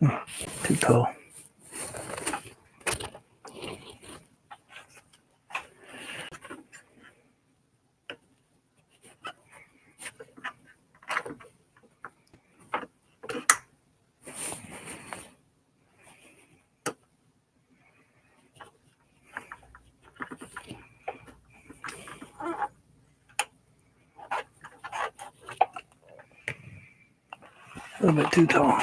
Too tall. A little bit too tall.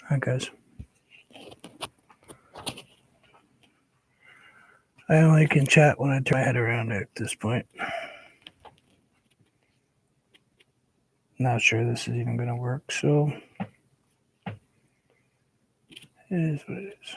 Alright, guys. I only can chat when I turn my head around at this point. Not sure this is even going to work, so it is what it is.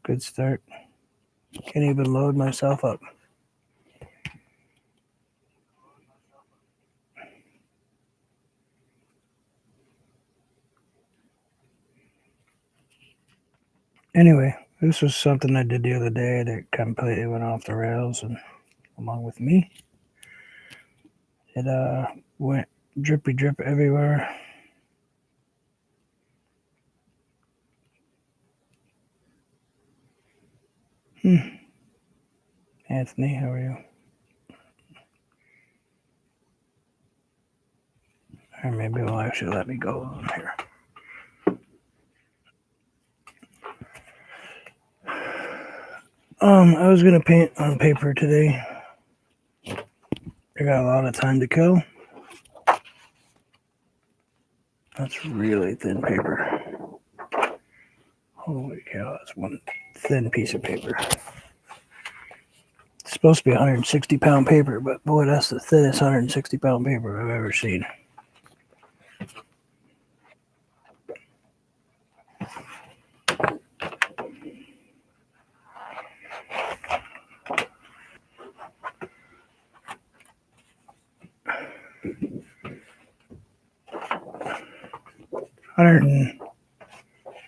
Good start. Can't even load myself up. Anyway, this was something I did the other day that completely went off the rails, and along with me, it went drippy drip everywhere. Anthony, how are you? Or maybe it'll actually let me go on here. I was gonna paint on paper today. I got a lot of time to kill. That's really thin paper. Holy cow, that's one thin piece of paper. It's supposed to be 160-pound paper, but boy, that's the thinnest 160-pound paper I've ever seen.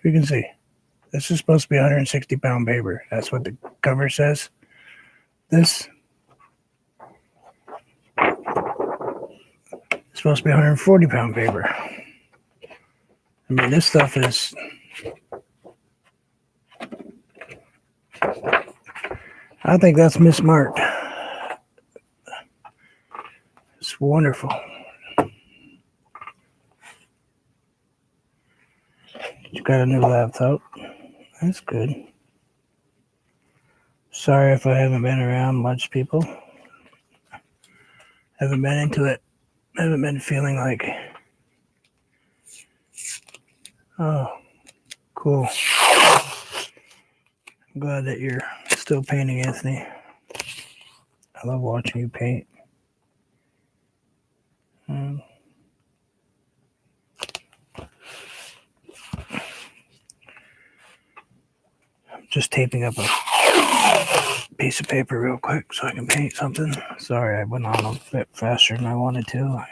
You can see, this is supposed to be 160-pound paper. That's what the cover says. This is supposed to be 140-pound paper. I mean, this stuff is... I think that's mismarked. It's wonderful. You got a new laptop. That's good. Sorry if I haven't been around much, people. Haven't been into it. Haven't been feeling like... Oh, cool. I'm glad that you're still painting, Anthony. I love watching you paint. I'm just taping up a piece of paper real quick so I can paint something. Sorry, I went on a bit faster than I wanted to.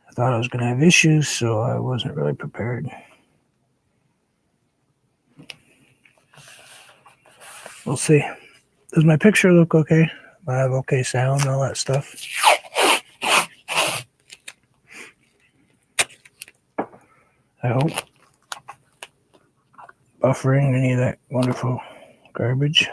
I thought I was going to have issues, so I wasn't really prepared. We'll see. Does my picture look okay? I have okay sound and all that stuff. I hope. Buffering any of that wonderful garbage.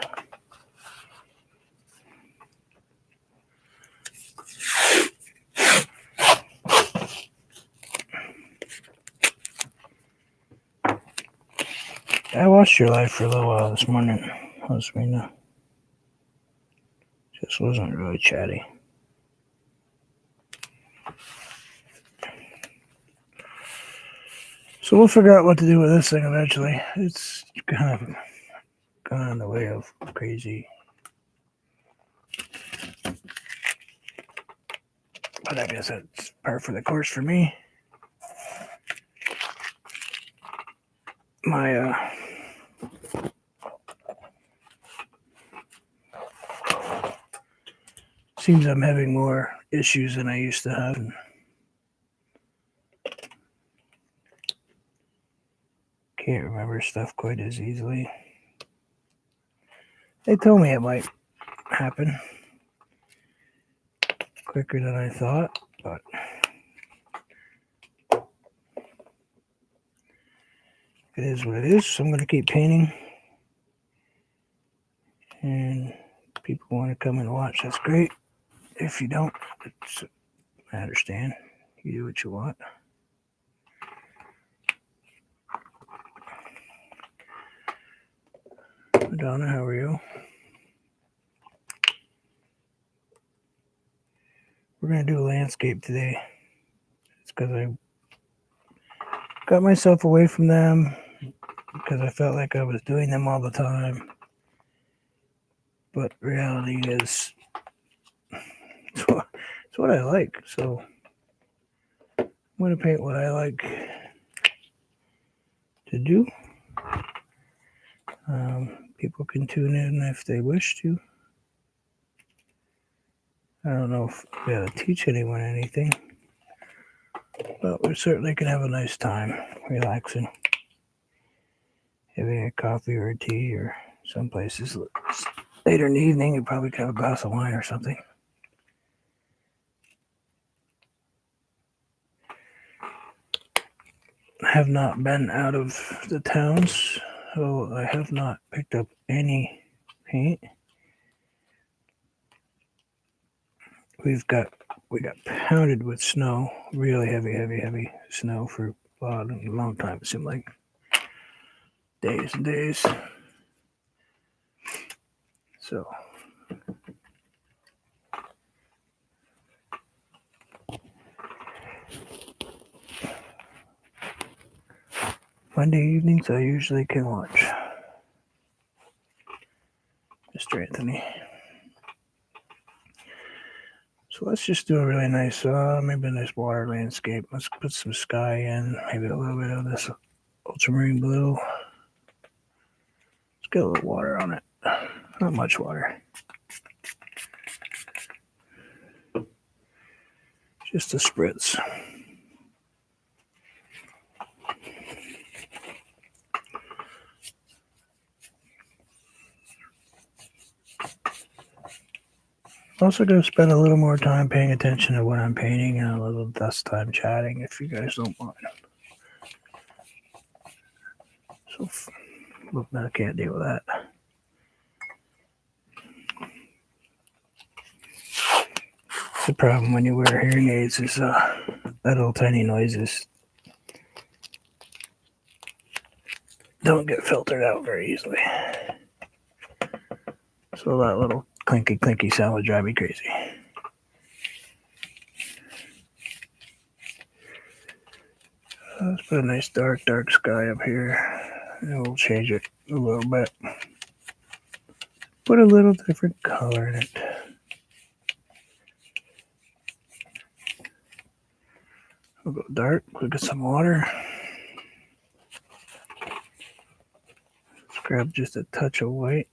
I watched your live for a little while this morning, Rosarina. Just wasn't really chatty. So we'll figure out what to do with this thing eventually. It's kind of gone in the way of crazy. But I guess that's par for the course for me. My seems I'm having more issues than I used to have. And can't remember stuff quite as easily. They told me it might happen quicker than I thought, but it is what it is. So I'm going to keep painting. And people want to come and watch, that's great. If you don't, I understand. You do what you want. Donna, how are you? We're going to do a landscape today. It's because I got myself away from them because I felt like I was doing them all the time. But reality is, it's what I like. So I'm going to paint what I like to do. People can tune in if they wish to. I don't know if we got to teach anyone anything, but we certainly can have a nice time relaxing, having a coffee or a tea, or some places later in the evening you probably could have a glass of wine or something. I have not been out of the towns, so I have not picked up any paint. We got pounded with snow, really heavy snow for a long time. It seemed like days and days. So Monday evenings I usually can watch Mr. Anthony. So let's just do a really nice, maybe a nice water landscape. Let's put some sky in, maybe a little bit of this ultramarine blue. Let's get a little water on it. Not much water. Just a spritz. Also going to spend a little more time paying attention to what I'm painting and a little less time chatting if you guys don't mind. So I can't deal with that. The problem when you wear hearing aids is little tiny noises don't get filtered out very easily. So that little clinky sound would drive me crazy. Let's put a nice dark sky up here. And we'll change it a little bit. Put a little different color in it. We'll go dark. We'll get some water. Let's grab just a touch of white.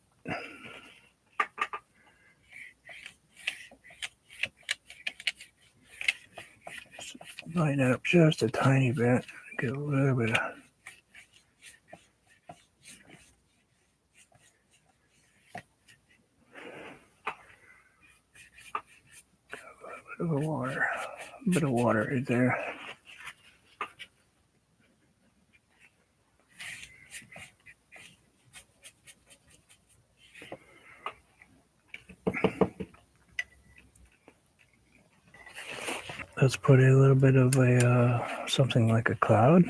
Lighten it up just a tiny bit. Get a little bit of water. A bit of water right there. Let's put a little bit of a something like a cloud.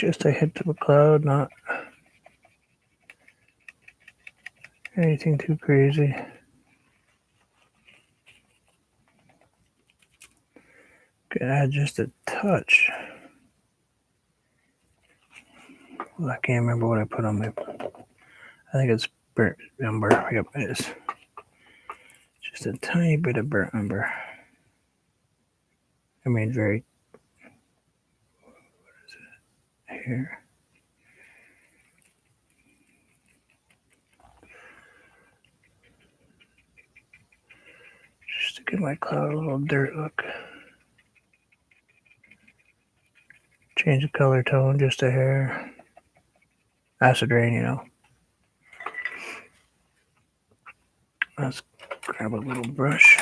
just a hint of a cloud, not anything too crazy. Could add just a touch. Well, I can't remember what I put on my. I think it's burnt umber. Yep, it is. Just a tiny bit of burnt umber. I mean, very. What is it? Here. Just to give my cloud a little dirt look. Change the color tone just a hair. Acid rain, you know. Let's grab a little brush.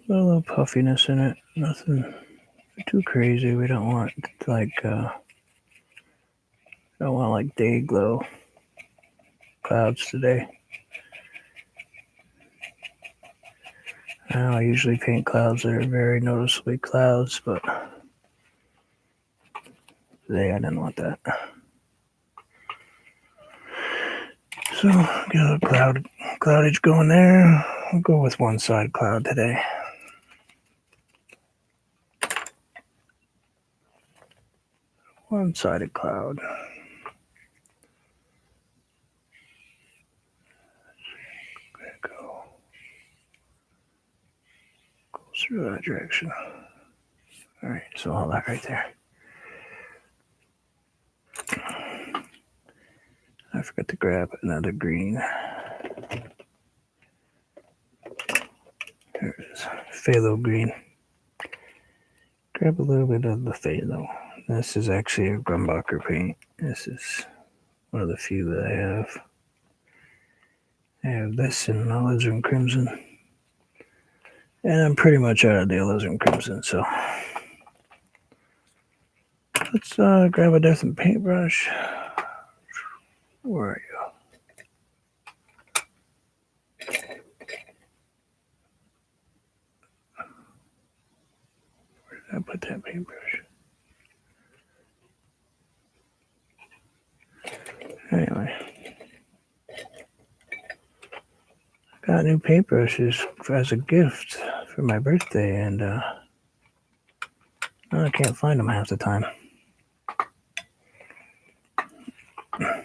A little puffiness in it. Nothing too crazy. We don't want day glow clouds today. I usually paint clouds that are very noticeably clouds, but today I didn't want that. So get a little cloudage going there. I'll go with one side cloud today. One-sided cloud. Go through that direction. All right, so all that right there. I forgot to grab another green. There it is, phthalo green. Grab a little bit of the phthalo. This is actually a Grumbacher paint. This is one of the few that I have. I have this in alizarin crimson. And I'm pretty much out of the alizarin crimson, so let's grab a different paintbrush. Where are you? Where did I put that paintbrush? Anyway, I got new paintbrushes as a gift for my birthday, and I can't find them half the time. I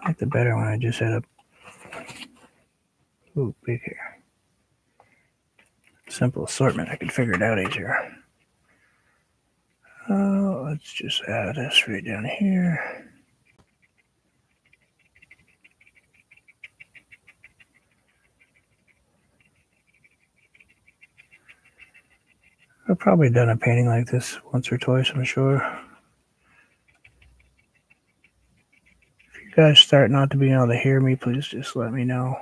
like the better one. I just had a big hair. Simple assortment. I could figure it out easier. Let's just add this right down here. I've probably done a painting like this once or twice, I'm sure. If you guys start not to be able to hear me, please just let me know.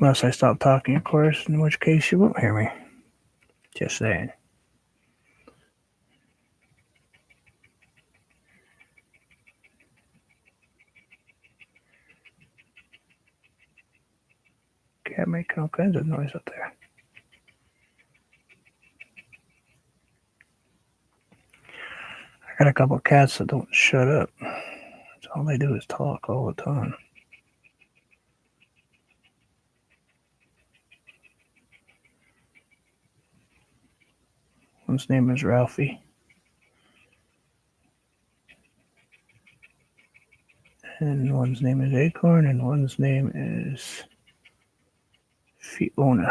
Unless I stop talking, of course, in which case you won't hear me. Just saying. Cat making all kinds of noise up there. I got a couple of cats that don't shut up. That's all they do is talk all the time. One's name is Ralphie. And one's name is Acorn, and one's name is Fiona.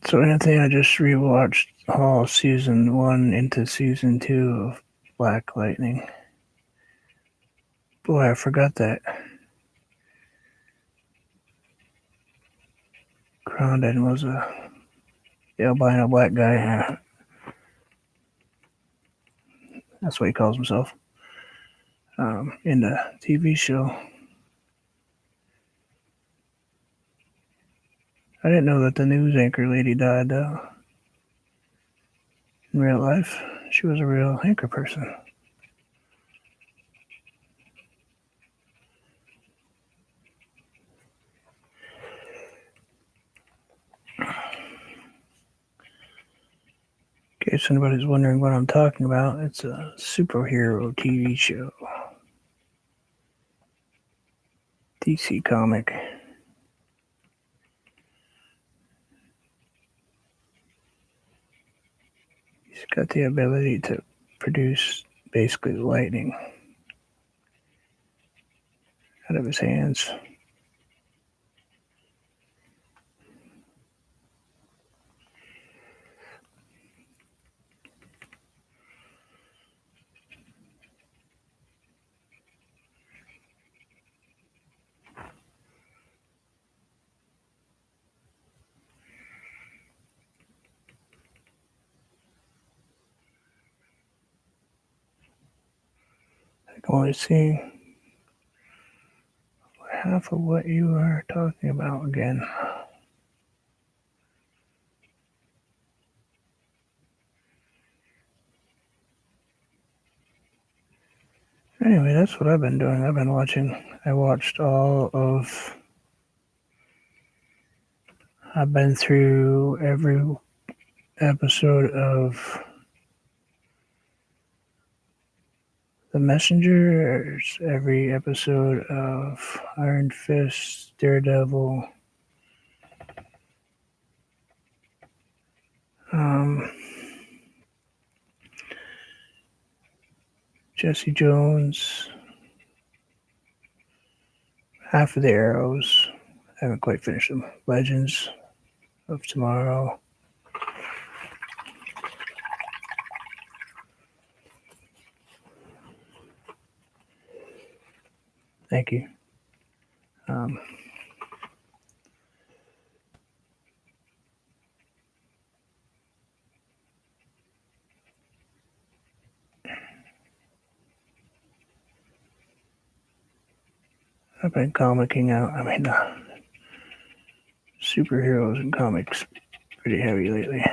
So Anthony, I just rewatched all season 1 into season 2 of Black Lightning. Boy, I forgot that Grondin was a albino black guy. That's what he calls himself. In the TV show. I didn't know that the news anchor lady died, though. In real life, she was a real anchor person. In case anybody's wondering what I'm talking about, it's a superhero TV show. DC comic. He's got the ability to produce basically lightning out of his hands. I can only see half of what you are talking about again. Anyway, that's what I've been doing. I've been through every episode of The Messenger, every episode of Iron Fist, Daredevil, Jesse Jones, half of the Arrows. I haven't quite finished them. Legends of Tomorrow. Thank you. I've been comicking out. Superheroes and comics pretty heavy lately,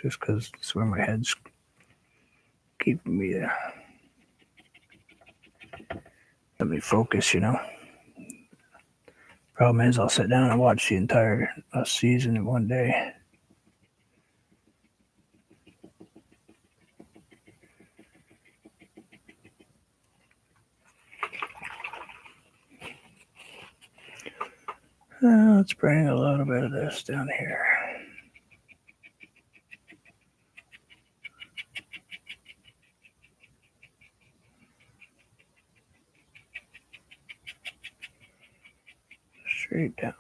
just because it's where my head's keeping me there. Let me focus, Problem is, I'll sit down and watch the entire season in one day. Let's bring a little bit of this down here. Straight down.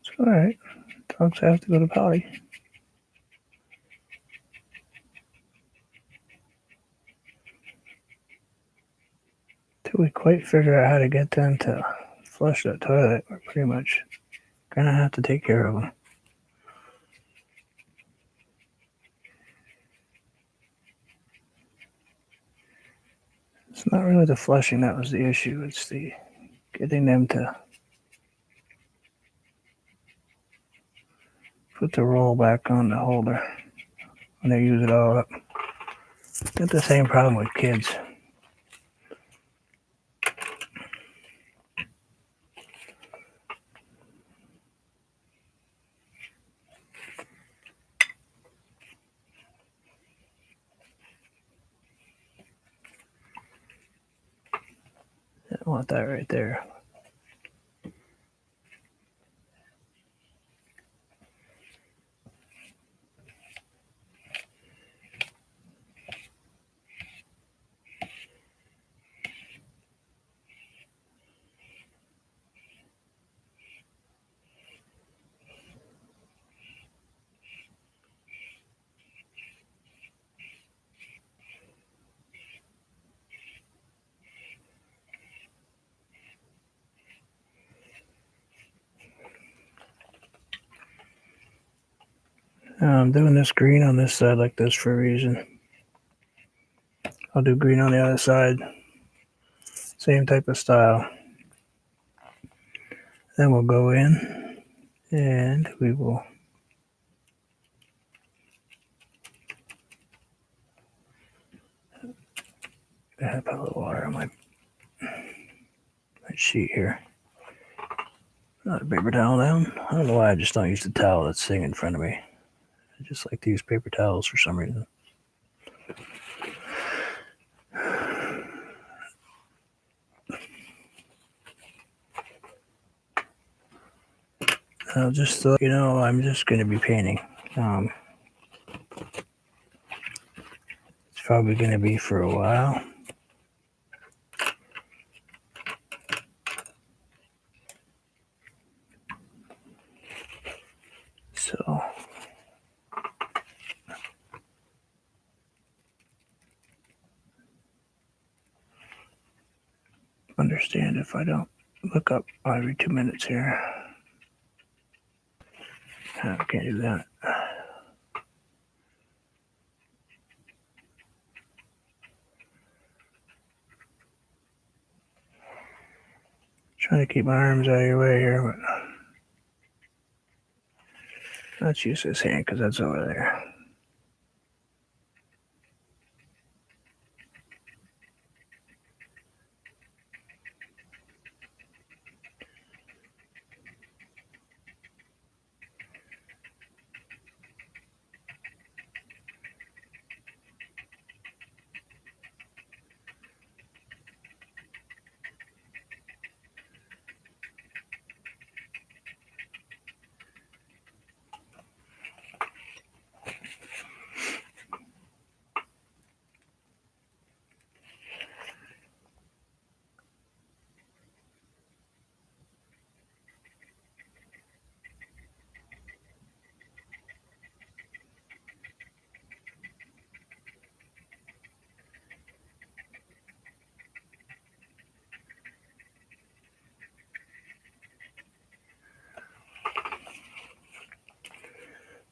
It's all right. Dogs have to go to potty. Till we quite figure out how to get them to flush that toilet, we're pretty much gonna have to take care of them. It's not really the flushing that was the issue. It's the getting them to put the roll back on the holder when they use it all up. Got the same problem with kids. I want that right there. I'm doing this green on this side like this for a reason. I'll do green on the other side. Same type of style. Then we'll go in and we will I put a little water on my sheet here. Not a paper towel down. I don't know why I just don't use the towel that's sitting in front of me. I just like to use paper towels for some reason. Just to let you know, I'm just going to be painting. It's probably going to be for a while. So, understand if I don't look up every 2 minutes here. I can't do that. Trying to keep my arms out of your way here, but let's use this hand because that's over there.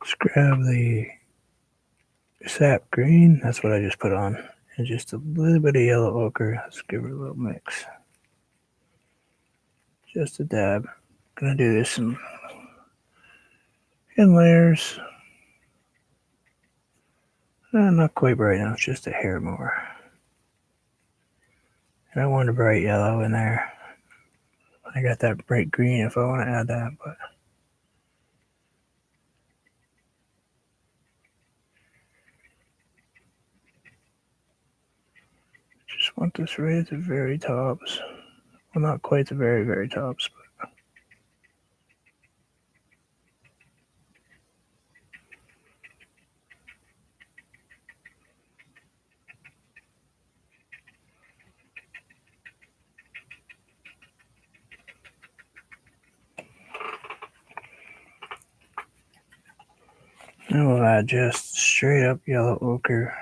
Just grab the sap green. That's what I just put on. And just a little bit of yellow ochre. Let's give it a little mix. Just a dab. Gonna do this in layers. Not quite bright enough, just a hair more. And I want a bright yellow in there. I got that bright green if I want to add that, but just want this right at the very tops. Well, not quite the very, very tops, but and we'll add just straight up yellow ochre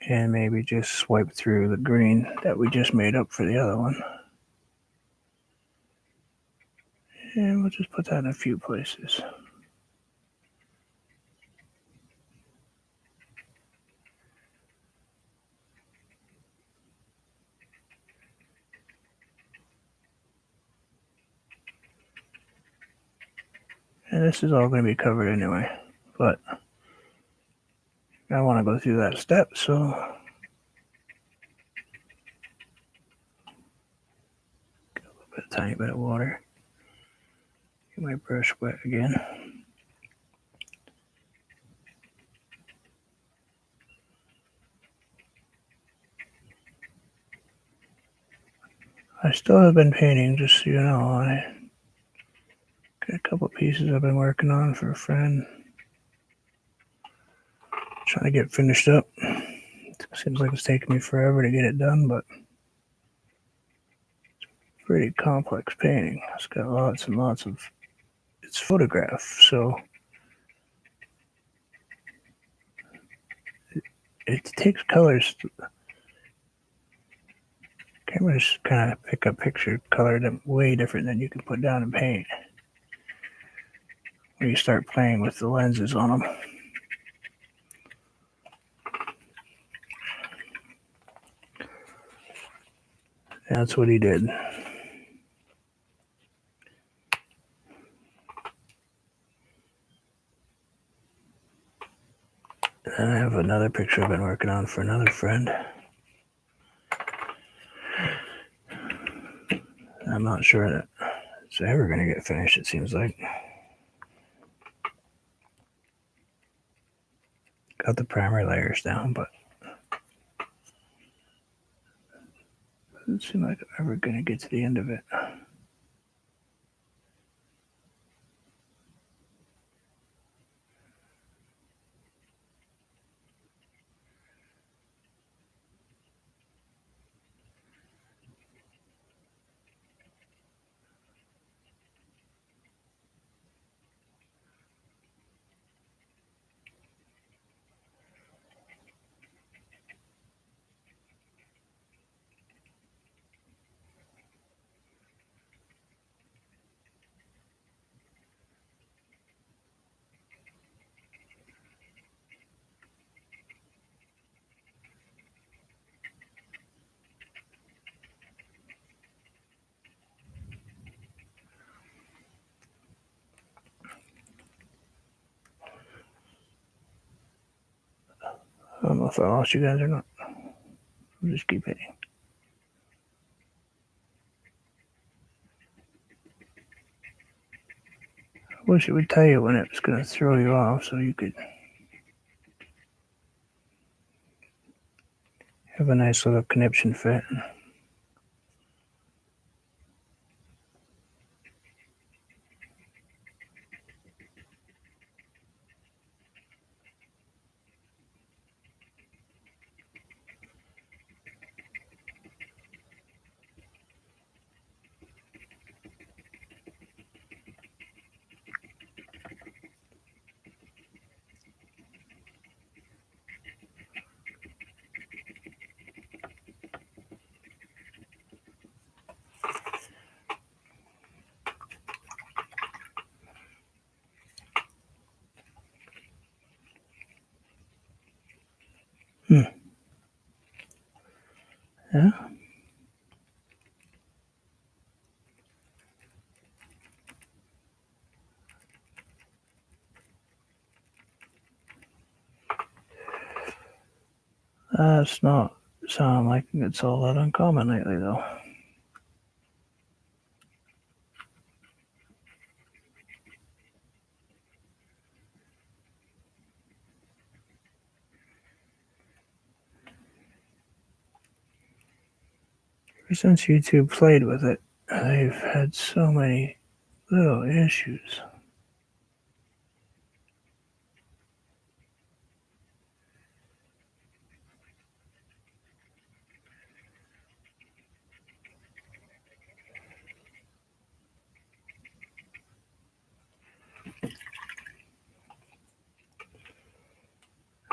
and maybe just swipe through the green that we just made up for the other one. And we'll just put that in a few places. And this is all going to be covered anyway, but I want to go through that step, so get a tiny bit of water. Get my brush wet again. I still have been painting, just so you know. I got a couple pieces I've been working on for a friend. Trying to get finished up. It seems like it's taking me forever to get it done, but it's pretty complex painting. It's got lots and lots of. It's photograph, so it takes colors. Cameras kind of pick up picture color that way different than you can put down in paint when you start playing with the lenses on them. That's what he did. And I have another picture I've been working on for another friend. I'm not sure that it's ever going to get finished, it seems like. Got the primary layers down, but it doesn't seem like I'm ever going to get to the end of it. I don't know if I lost you guys or not. I'll just keep hitting. I wish it would tell you when it was going to throw you off so you could have a nice little conniption fit. Yeah. It's not sound like it's all that uncommon lately, though. Ever since YouTube played with it, I've had so many little issues.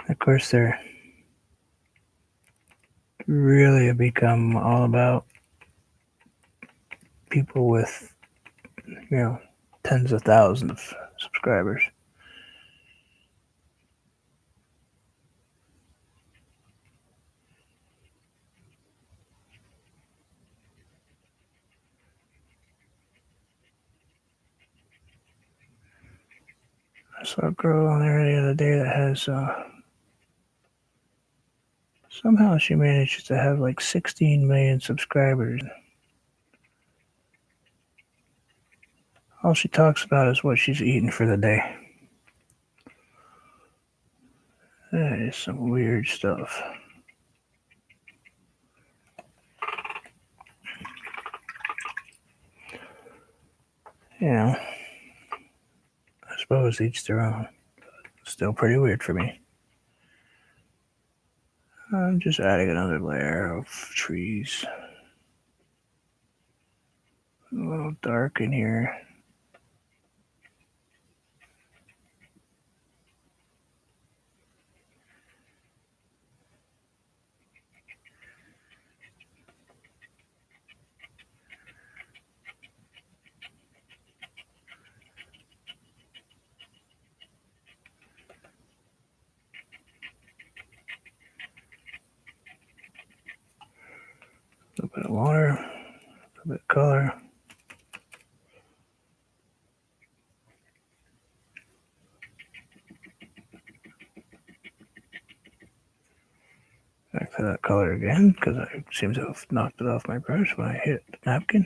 Of course, they're really become all about people with, tens of thousands of subscribers. I saw a girl on there the other day that has Somehow she manages to have like 16 million subscribers. All she talks about is what she's eating for the day. That is some weird stuff. You know, I suppose each their own. Still pretty weird for me. I'm just adding another layer of trees. A little dark in here. A little bit of water, a little bit of color. Back to that color again, because I seem to have knocked it off my brush when I hit the napkin.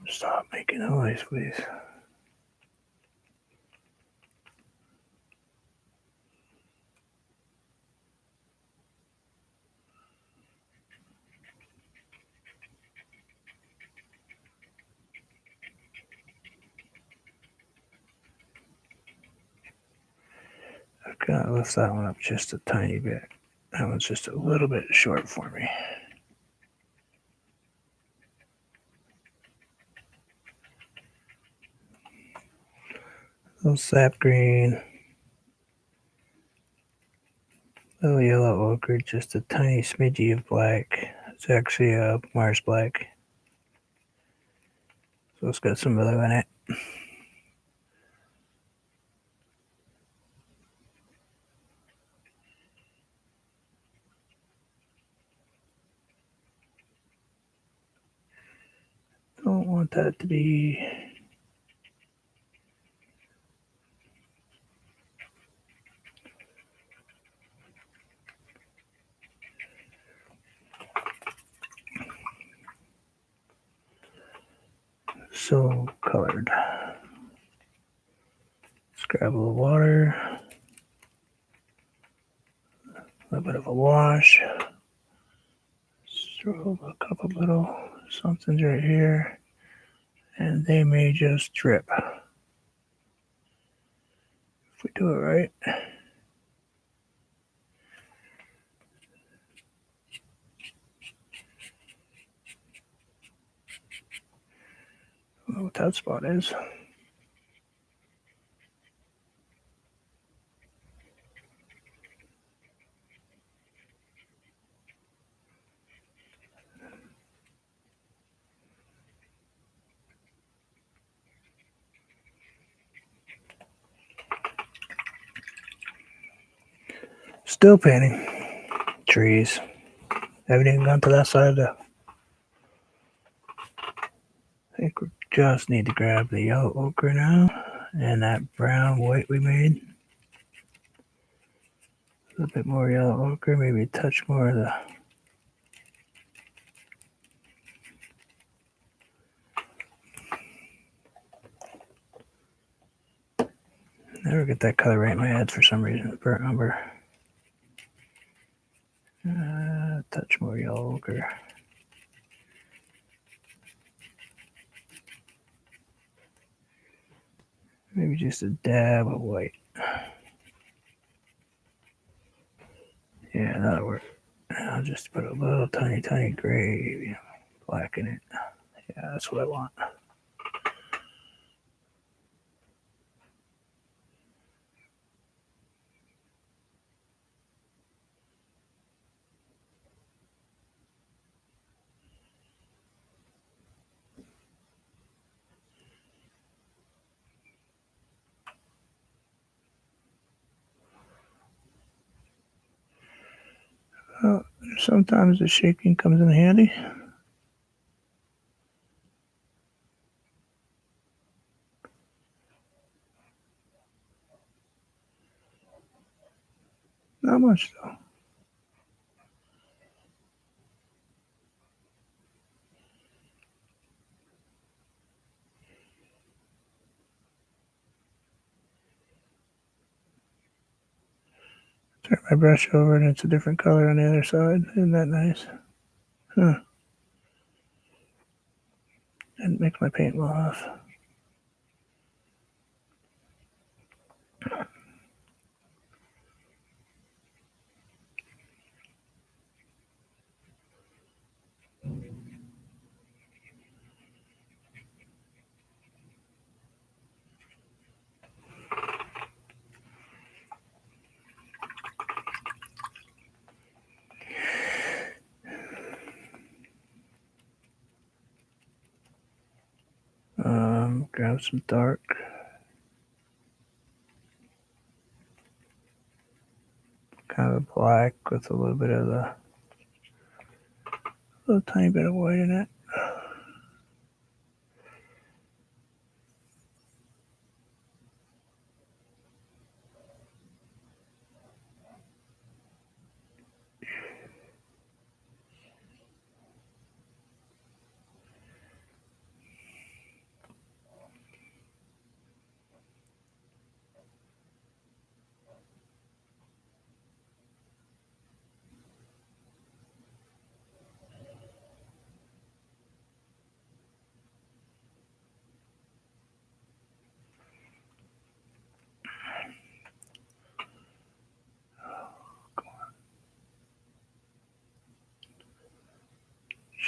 Stop making noise, please. I've got to lift that one up just a tiny bit. That one's just a little bit short for me. Little sap green. Little yellow ochre, just a tiny smidgy of black. It's actually a Mars black. So it's got some blue in it. Don't want that to be so colored. Let's grab a little water, a little bit of a wash. Throw a couple little somethings right here, and they may just drip if we do it right. I don't know what that spot is. Still painting trees. Haven't even gone to that side of the. I think we just need to grab the yellow ochre now and that brown white we made. A little bit more yellow ochre, maybe a touch more of the. Never get that color right in my head for some reason. Burnt umber. Touch more yellow ochre. Maybe just a dab of white. Yeah, that'll work. I'll just put a little tiny gray, black in it. Yeah, that's what I want. Well, sometimes the shaking comes in handy. much though. Turn my brush over and it's a different color on the other side. Isn't that nice? Huh. Didn't mix my paint well off. Grab some dark. Kind of black with a little bit of little tiny bit of white in it.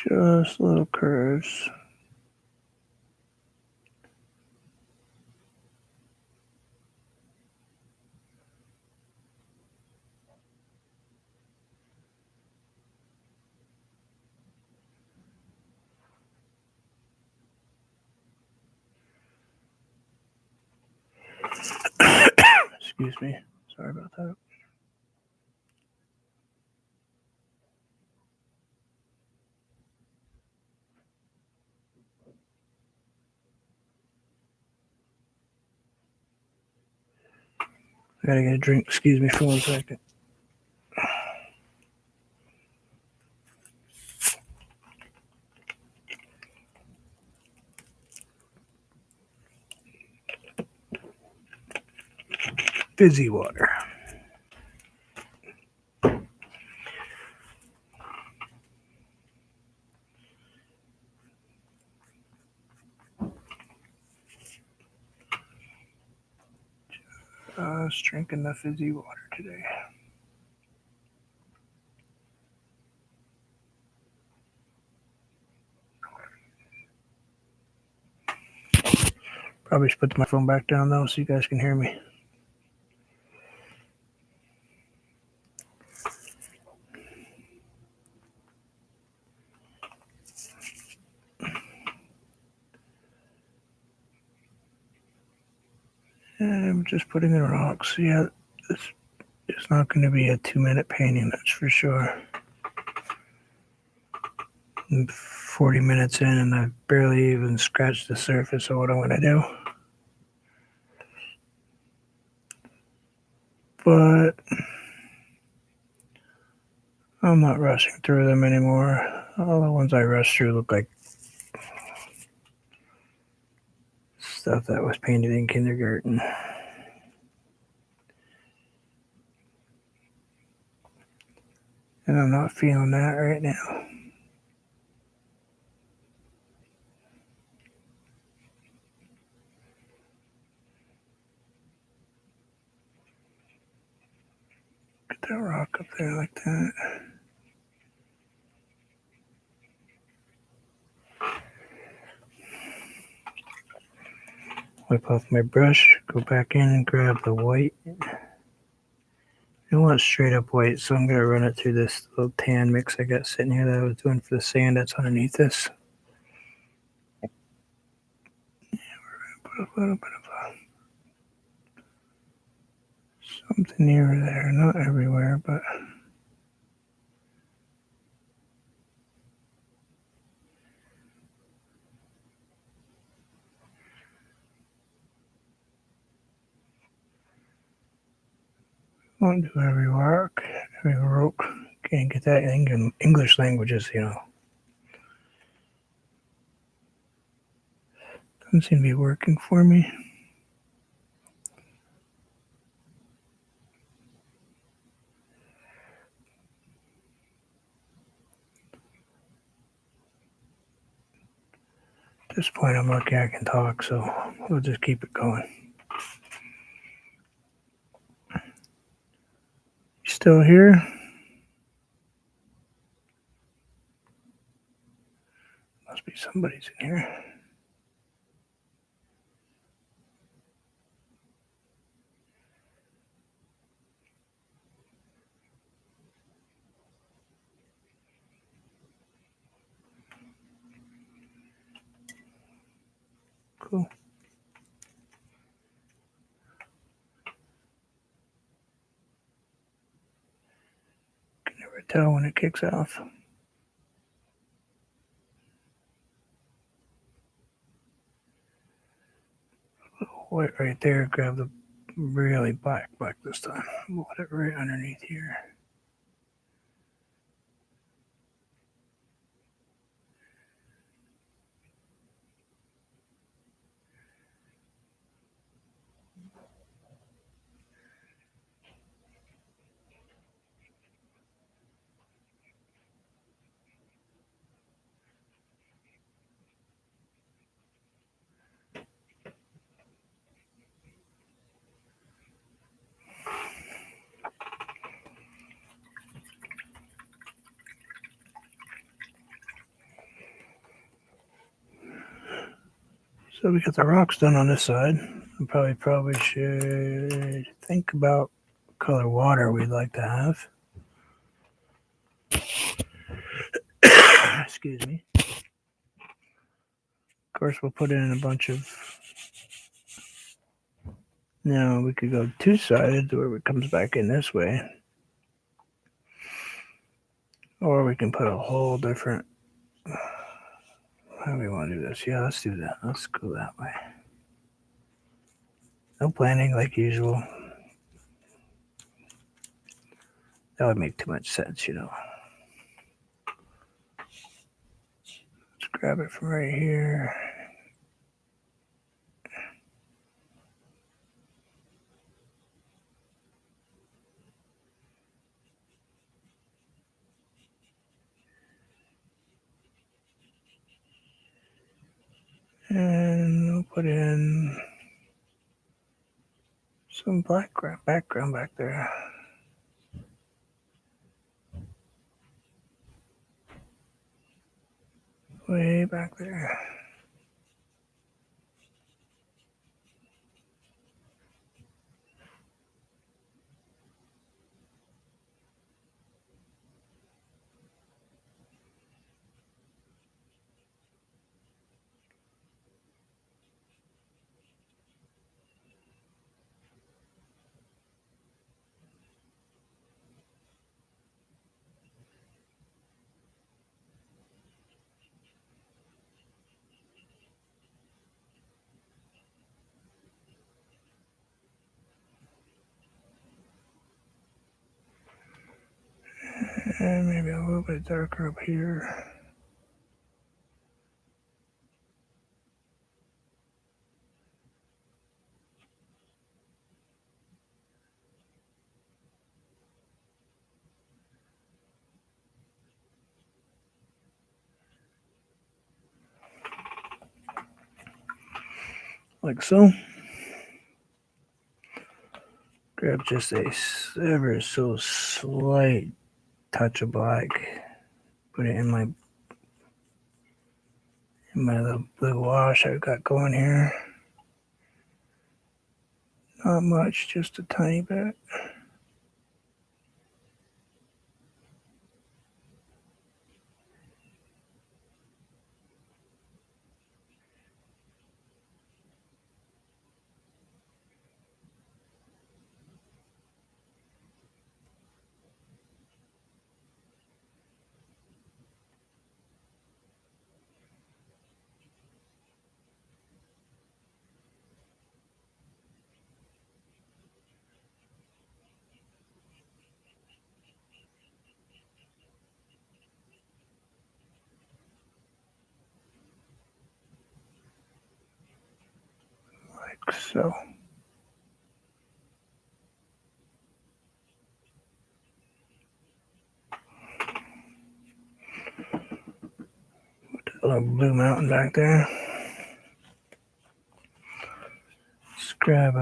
Just little curves. Excuse me. Sorry about that. I gotta get a drink. Excuse me for 1 second. Fizzy water. Just drinking the fizzy water today. Probably should put my phone back down though so you guys can hear me. And I'm just putting in rocks. Yeah, it's not going to be a 2-minute painting, that's for sure. I'm 40 minutes in and I've barely even scratched the surface of what I'm going to do. But I'm not rushing through them anymore. All the ones I rushed through look like stuff that was painted in kindergarten. And I'm not feeling that right now. Get that rock up there like that. Wipe off my brush, go back in and grab the white. I want straight up white, so I'm going to run it through this little tan mix I got sitting here that I was doing for the sand that's underneath this. Yeah, we're going to put a little bit of something near there, not everywhere, but Won't do every rock, every rope. Can't get that in English languages, Doesn't seem to be working for me. At this point, I'm lucky I can talk, so we'll just keep it going. You still here? Must be somebody's in here. Cool. Can never tell when it kicks off. White right there. Grab the really black this time. Put it right underneath here. So we got the rocks done on this side. We probably should think about what color water we'd like to have. Excuse me. Of course, we'll put in a bunch of. Now we could go two-sided where it comes back in this way. Or we can put a whole different. How do we want to do this? Yeah, let's do that. Let's go that way. No planning like usual. That would make too much sense, Let's grab it from right here. And we'll put in some background back there. Way back there. And maybe a little bit darker up here. Like so. Grab just a ever so slight touch of black. Put it in my little blue wash I've got going here. Not much, just a tiny bit. like so. Put that little blue mountain back there. Let's grab,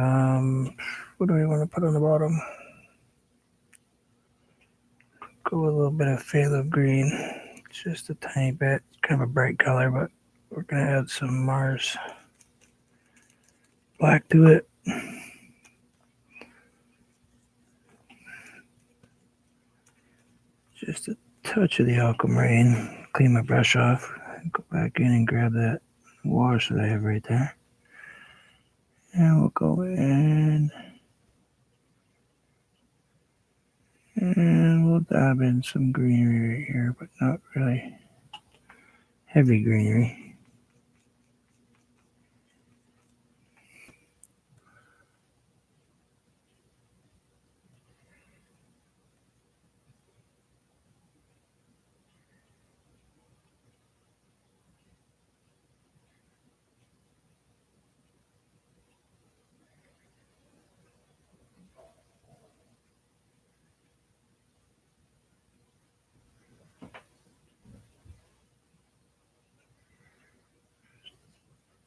what do we want to put on the bottom? Go with a little bit of phthalo green, just a tiny bit. It's kind of a bright color, but we're going to add some Mars black to it. Just a touch of the aquamarine. Clean my brush off. Go back in and grab that wash that I have right there. And we'll go in and we'll dab in some greenery right here, but not really heavy greenery.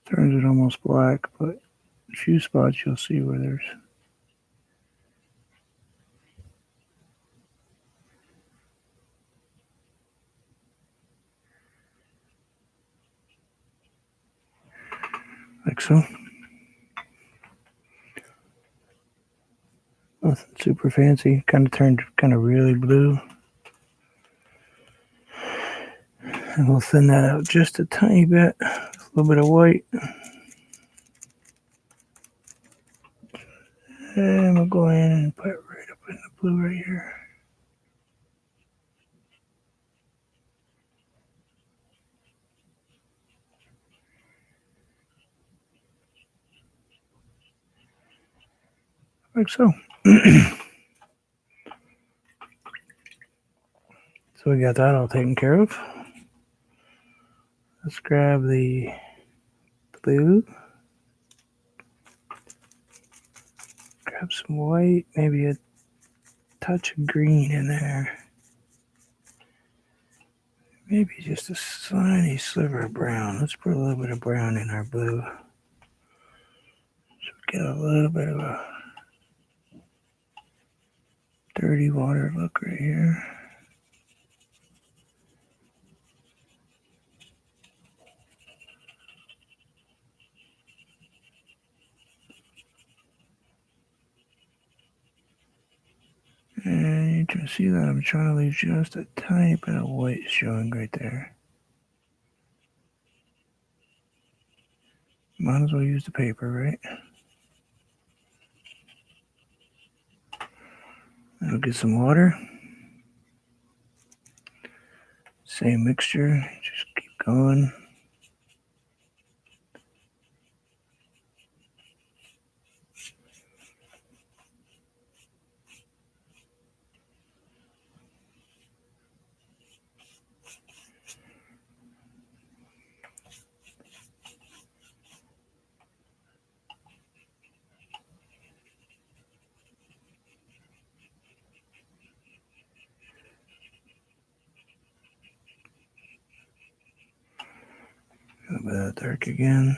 Turns it almost black, but a few spots you'll see where there's like so. Nothing super fancy. Kind of turned kind of really blue. And we'll thin that out just a tiny bit. A little bit of white. And we'll go in and put it right up in the blue right here. Like so. So we got that all taken care of. Let's grab the blue. Grab some white, maybe a touch of green in there. Maybe just a tiny sliver of brown. Let's put a little bit of brown in our blue. So we get a little bit of a dirty water look right here. And you can see that I'm trying to leave just a tiny bit of white showing right there. Might as well use the paper, right? I'll get some water. Same mixture, just keep going. A little bit of that dark again.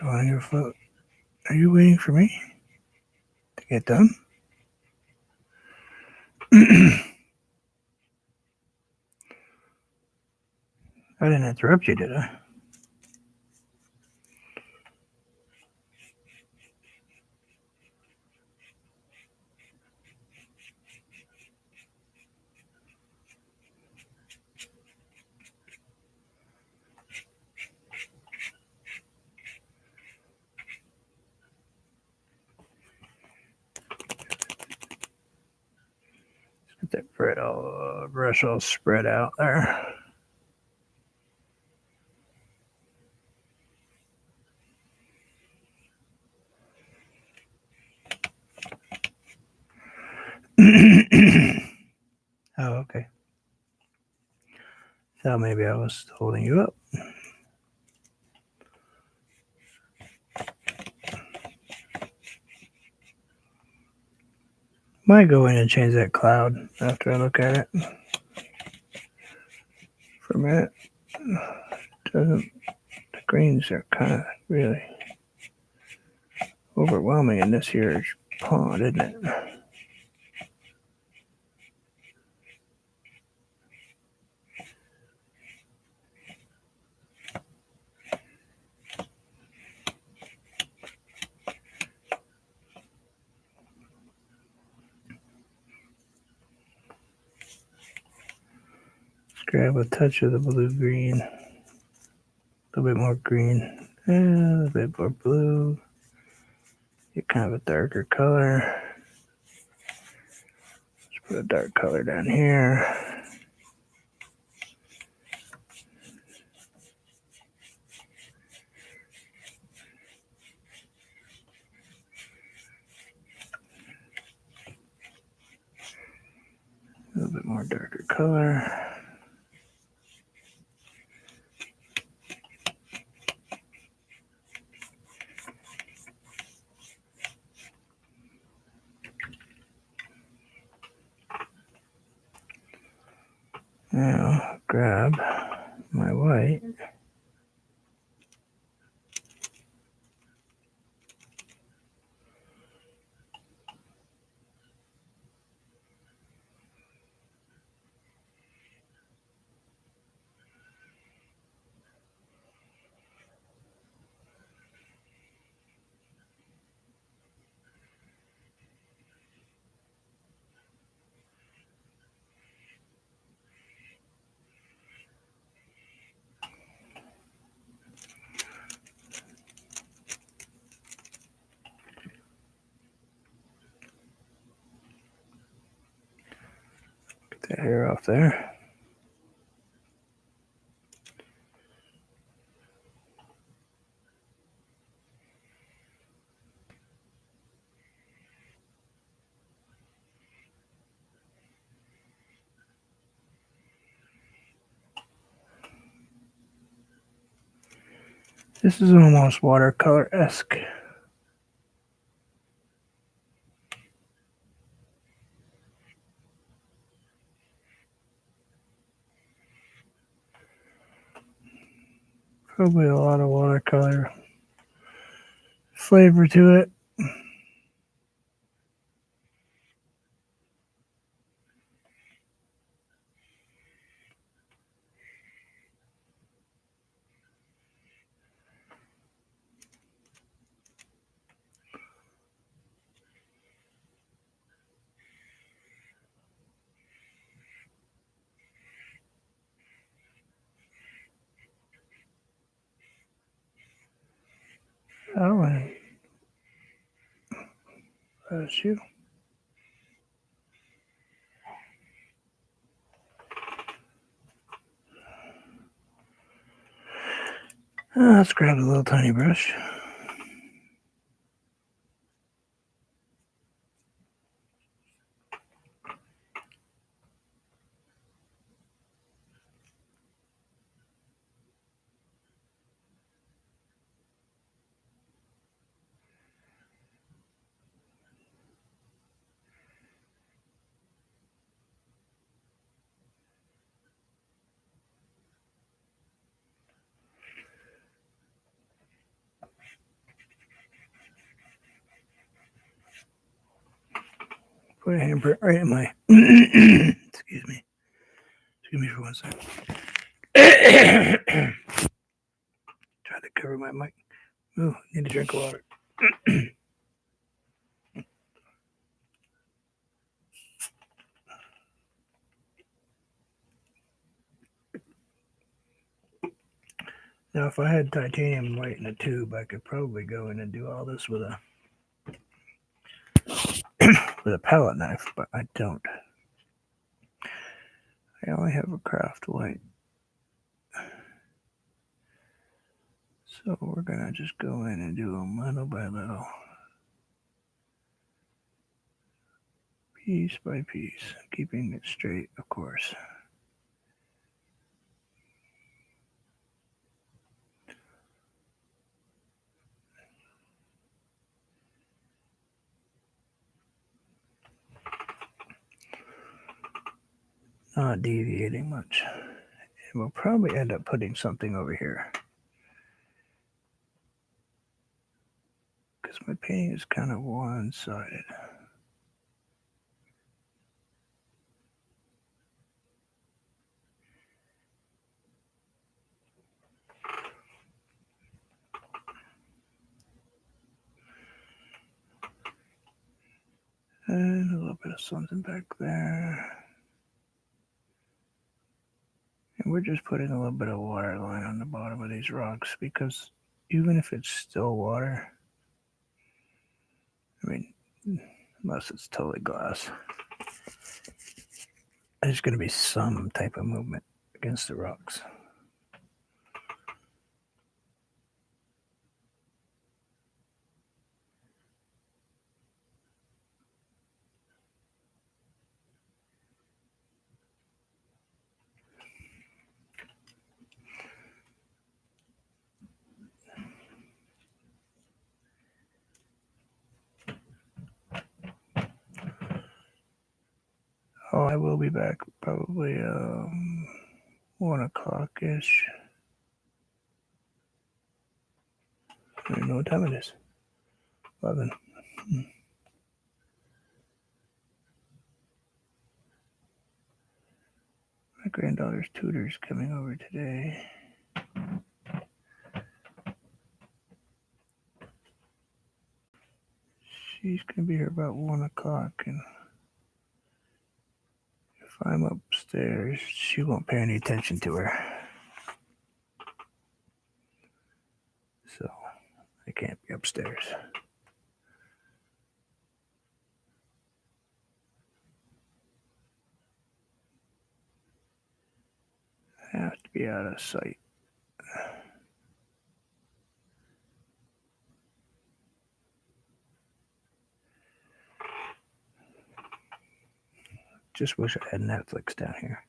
on your foot. Are you waiting for me to get done? I didn't interrupt you, did I? Get that brush all spread out there. Oh, okay. Thought maybe I was holding you up. Might go in and change that cloud after I look at it for a minute. The greens are kind of really overwhelming in this here pond, isn't it? Let's grab a touch of the blue green, a little bit more green, and a little bit more blue. Get kind of a darker color. Let's put a dark color down here. A little bit more darker color. Now grab my white. Get the hair off there. This is almost watercolor-esque. Probably a lot of watercolor flavor to it. Oh, and that's you. Let's grab a little tiny brush. put a handprint right in my. Excuse me. Excuse me for 1 second. Try to cover my mic. Oh, need a drink of water. Now, if I had titanium white in a tube, I could probably go in and do all this with a with a palette knife, but I don't. I only have a craft white. So we're gonna just go in and do them little by little, piece by piece, keeping it straight, of course. Not deviating much. And we'll probably end up putting something over here, because my painting is kind of one-sided. And a little bit of something back there. And we're just putting a little bit of water line on the bottom of these rocks, because even if it's still water, I mean, unless it's totally glass, there's going to be some type of movement against the rocks. Oh, I will be back probably 1 o'clock ish. I don't know what time it is. 11. My granddaughter's tutor's coming over today. She's going to be here about 1 o'clock, and if I'm upstairs, she won't pay any attention to her. So I can't be upstairs. I have to be out of sight. Just wish I had Netflix down here.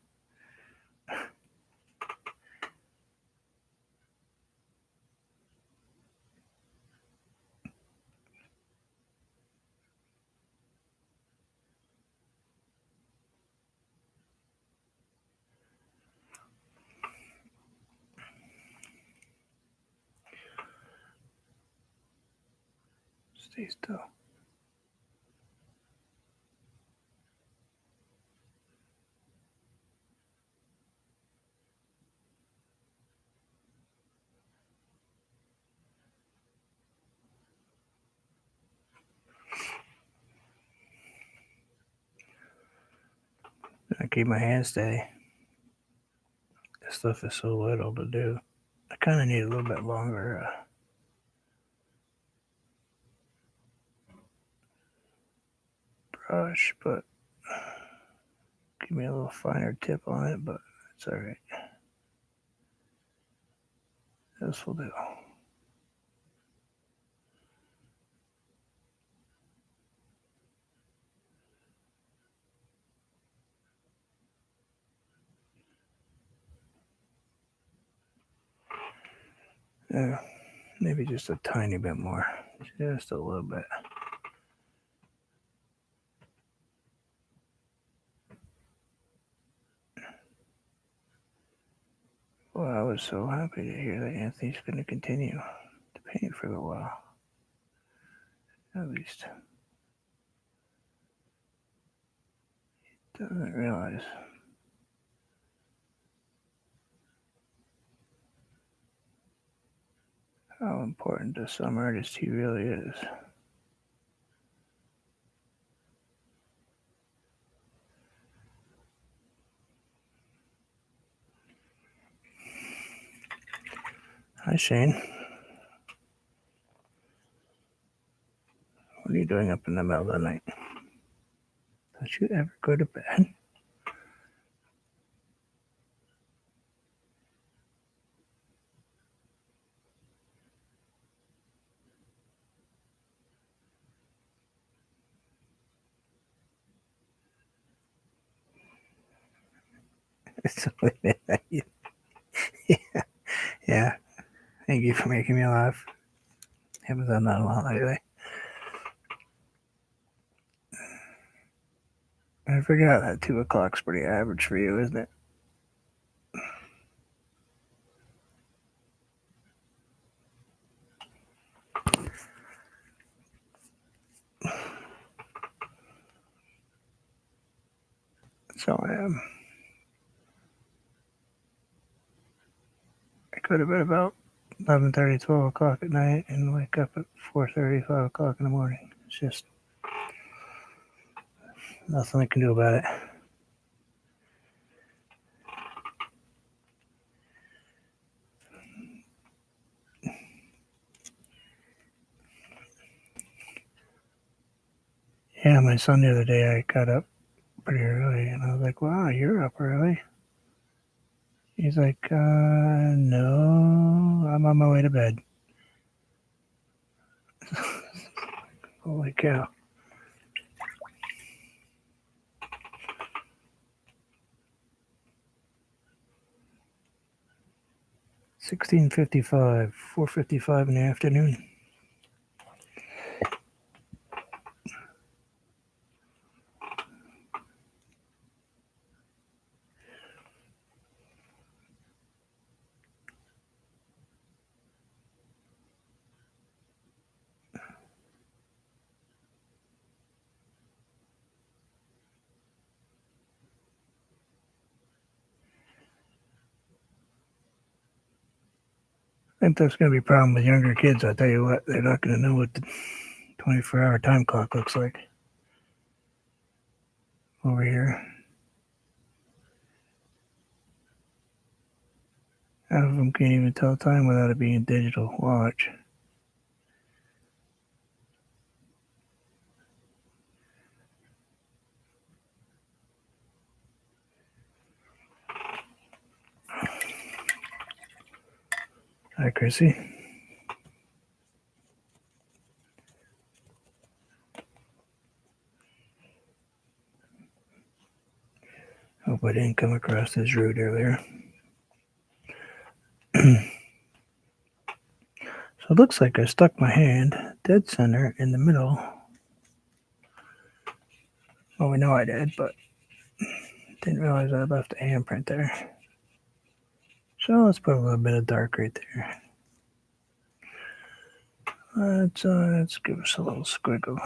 Stay still. I keep my hands steady. This stuff is so little to do. I kind of need a little bit longer brush, but give me a little finer tip on it, but it's all right. This will do. Yeah, maybe just a tiny bit more. Just a little bit. Well, I was so happy to hear that Anthony's going to continue to paint for a little while. At least. Doesn't realize how important to some artist he really is. Hi, Shane. What are you doing up in the middle of the night? Don't you ever go to bed? Yeah. Thank you for making me laugh. Haven't done that a lot lately. I forgot that 2 o'clock's pretty average for you, isn't it? So I go to bed about 11:30, 12 o'clock at night and wake up at 4:30, 5 o'clock in the morning. It's just nothing I can do about it. Yeah, my son the other day, I got up pretty early and I was like, wow, you're up early. He's like, no, I'm on my way to bed. Holy cow. $16.55, 4:55 in the afternoon. I think that's going to be a problem with younger kids. I tell you what, they're not going to know what the 24-hour time clock looks like over here. Half of them can't even tell time without it being a digital watch. Hi, Chrissy. Hope I didn't come across as rude earlier. So it looks like I stuck my hand dead center in the middle. Well, we know I did, but didn't realize I left the handprint there. So let's put a little bit of dark right there. Let's give us a little squiggle.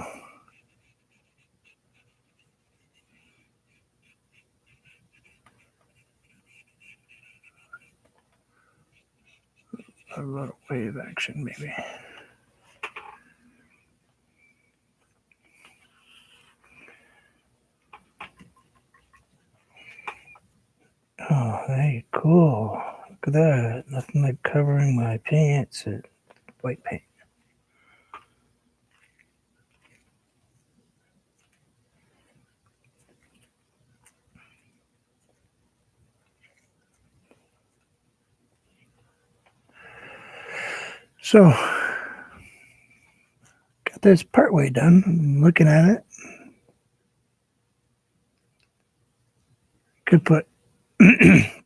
A little wave action, maybe. Oh, hey, cool. Look at that. Nothing like covering my pants at white paint. So, got this part way done. I'm looking at it. Could put,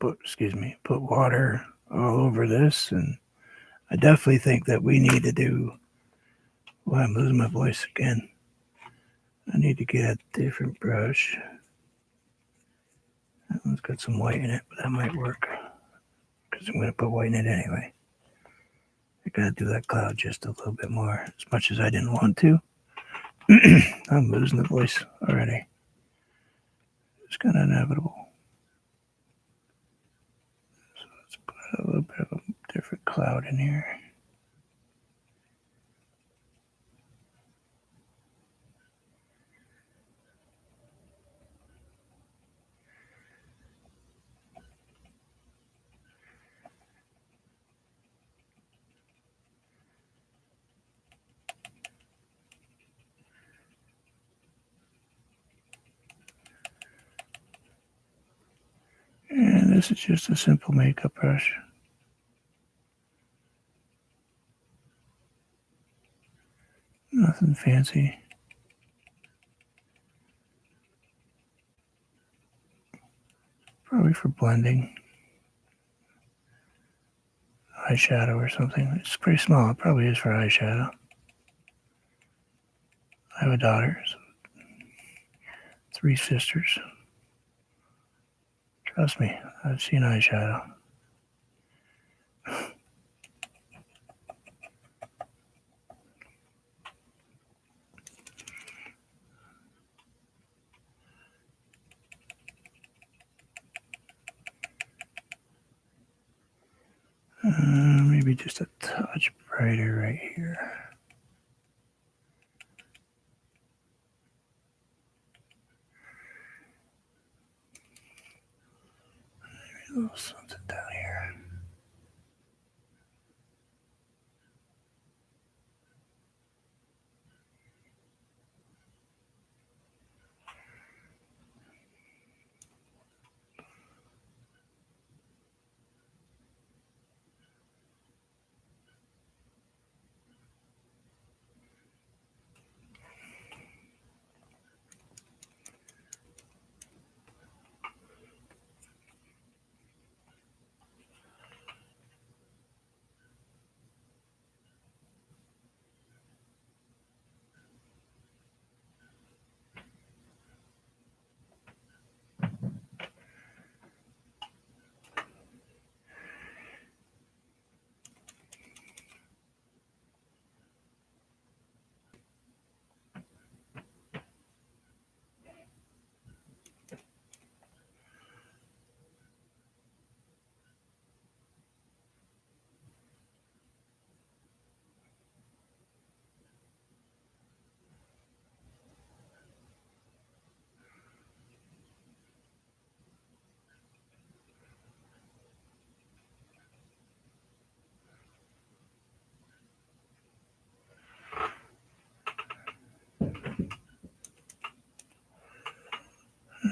put water all over this, and I definitely think that we need to do. Well, I'm losing my voice again. I need to get a different brush. That one's got some white in it, but that might work because I'm going to put white in it anyway. I got to do that cloud just a little bit more, as much as I didn't want to. I'm losing the voice already. It's kind of inevitable. So let's put a little bit of a different cloud in here. And this is just a simple makeup brush. Nothing fancy. Probably for blending. Eyeshadow or something. It's pretty small. It probably is for eyeshadow. I have a daughter. So 3 sisters. Trust me, I've seen eyeshadow. Maybe just a touch brighter right here. Maybe a little something down here.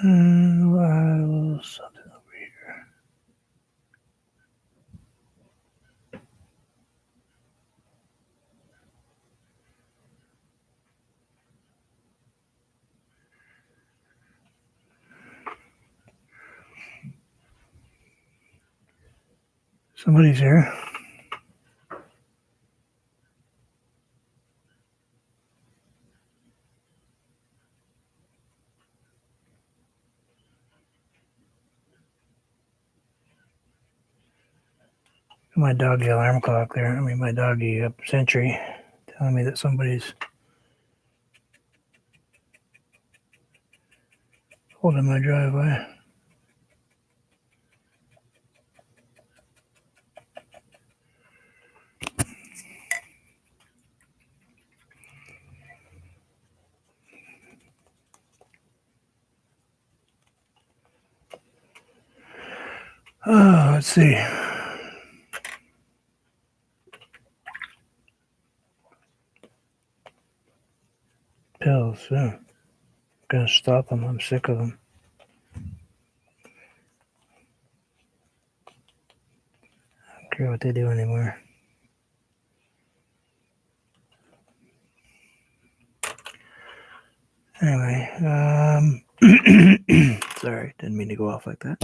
And we'll add a little something over here. Somebody's here. My doggy alarm clock there. My doggy sentry telling me that somebody's holding my driveway. Oh, let's see. Pills. I'm gonna stop them. I'm sick of them. I don't care what they do anymore. Anyway, sorry, didn't mean to go off like that.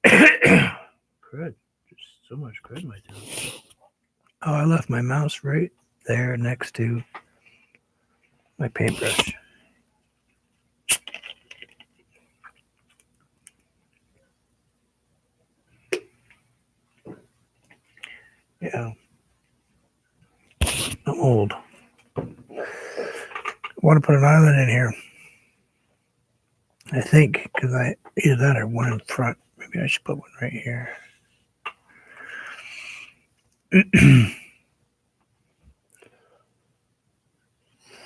Crud, just so much crud in my throat. Oh, I left my mouse right there next to my paintbrush. Yeah, I'm old. I want to put an island in here. I think because I either that or one in front. Maybe I should put one right here. I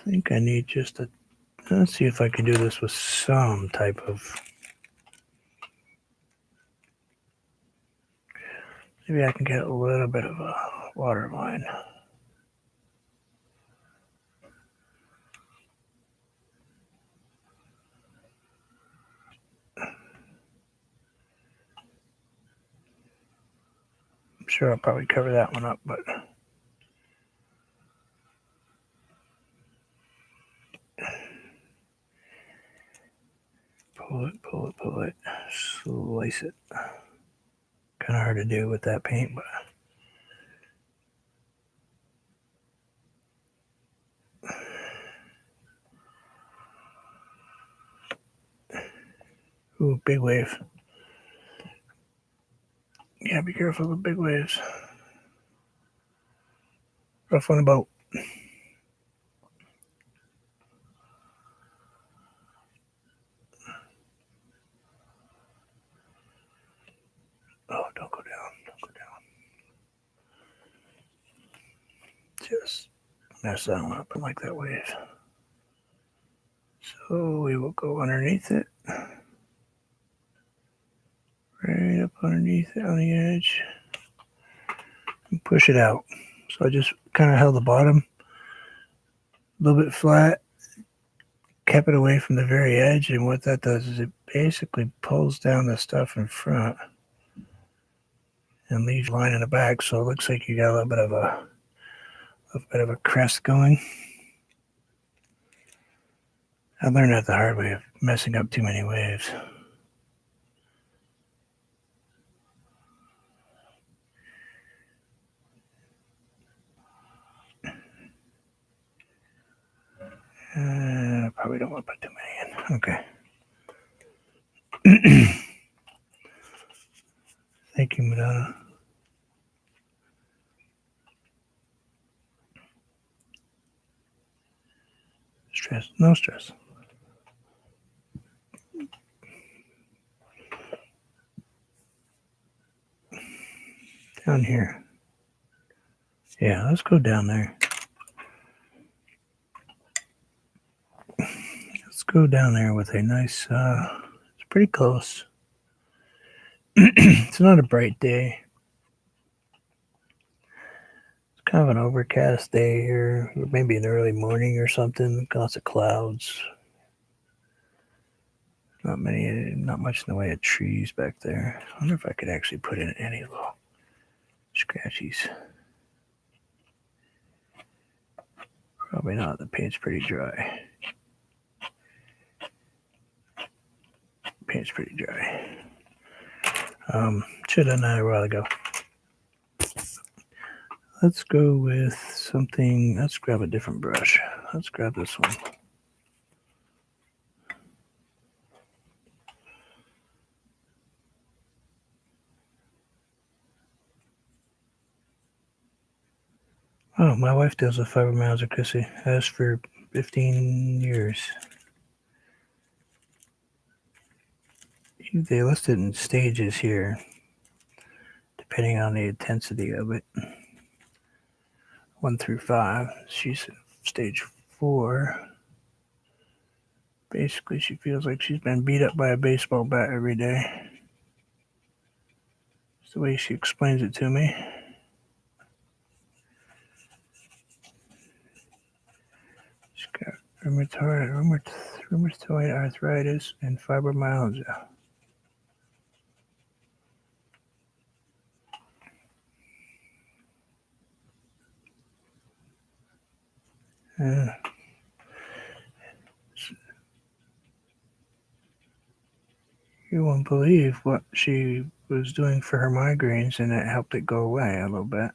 think I need just a. Let's see if I can do this with some type of. Maybe I can get a little bit of a water line. I'm sure I'll probably cover that one up, but. Pull it, pull it, pull it. Slice it. Kind of hard to do with that paint, but. Ooh, big wave. Yeah, be careful with big waves. Rough on a boat. Oh, don't go down. Don't go down. Just mess that one up and like that wave. So we will go underneath it. Right up underneath it on the edge. And push it out. So I just kind of held the bottom a little bit flat. Kept it away from the very edge. And what that does is it basically pulls down the stuff in front. And leaves a line in the back. So it looks like you got a little bit of a crest going. I learned that the hard way of messing up too many waves. Probably don't want to put too many in. Okay. Thank you, Madonna. Stress, no stress. Down here. Yeah, let's go down there. Let's go down there with a nice, it's pretty close. It's not a bright day. It's kind of an overcast day here. Maybe an early morning or something. Lots of clouds. Not much in the way of trees back there. I wonder if I could actually put in any little scratchies. Probably not. The paint's pretty dry. Paint's pretty dry. Should have done that a while ago. Let's go with something. Let's grab a different brush. Let's grab this one. Oh, my wife deals with fibromyalgia, Chrissy. Has for 15 years. They list it in stages here, depending on the intensity of it. 1 through 5. She's stage 4. Basically, she feels like she's been beat up by a baseball bat every day. It's the way she explains it to me. She's got rheumatoid arthritis and fibromyalgia. You won't believe what she was doing for her migraines, and it helped it go away a little bit.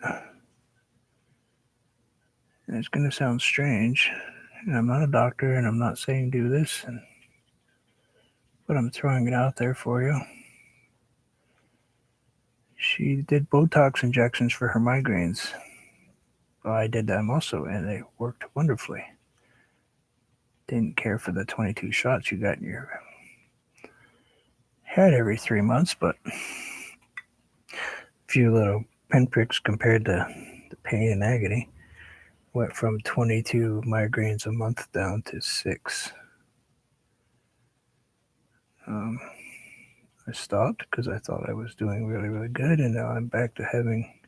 And it's going to sound strange, and I'm not a doctor, and I'm not saying do this, but I'm throwing it out there for you. She did Botox injections for her migraines. Well, I did them also, and they worked wonderfully. Didn't care for the 22 shots you got in your had every 3 months, but a few little pinpricks compared to the pain and agony. Went from 22 migraines a month down to 6. I stopped because I thought I was doing really, really good, and now I'm back to having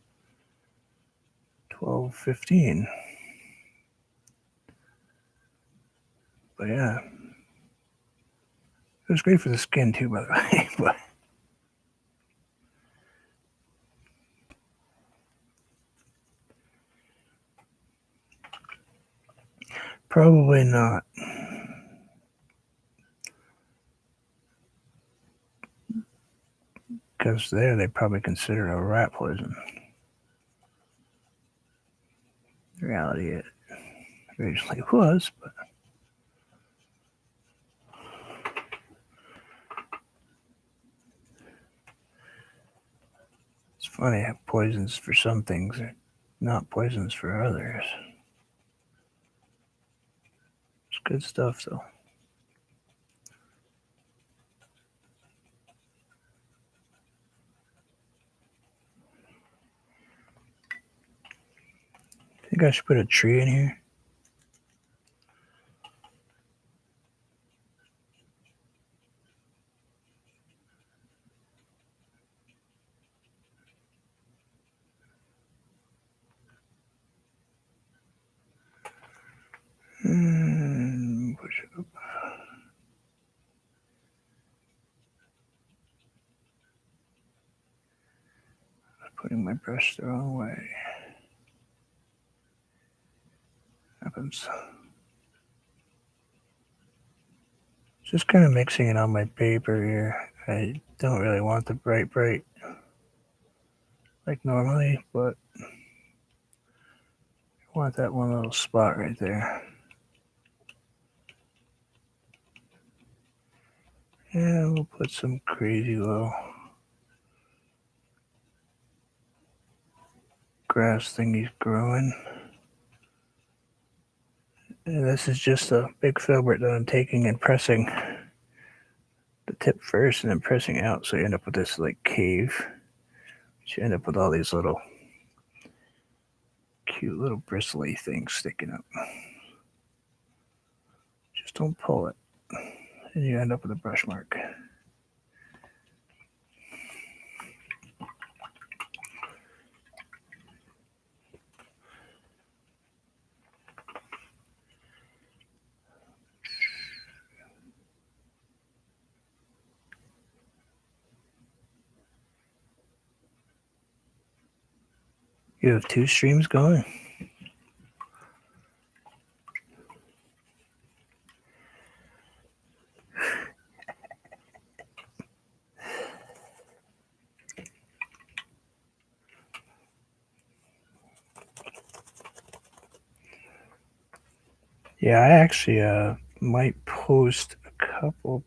12, 15. But yeah, it was great for the skin too, by the way. But probably not, because there they probably consider it a rat poison. In reality, it originally was, but it's funny how poisons for some things are not poisons for others. It's good stuff, though. Think I should put a tree in here? Push it up. Putting my brush the wrong way. Happens. Just kind of mixing it on my paper here. I don't really want the bright like normally, but I want that one little spot right there. Yeah, we'll put some crazy little grass thingies growing. And this is just a big filbert that I'm taking and pressing the tip first and then pressing out, so you end up with this like cave. You end up with all these little cute little bristly things sticking up. Just don't pull it, and you end up with a brush mark. You have 2 streams going? Yeah, I actually might post a couple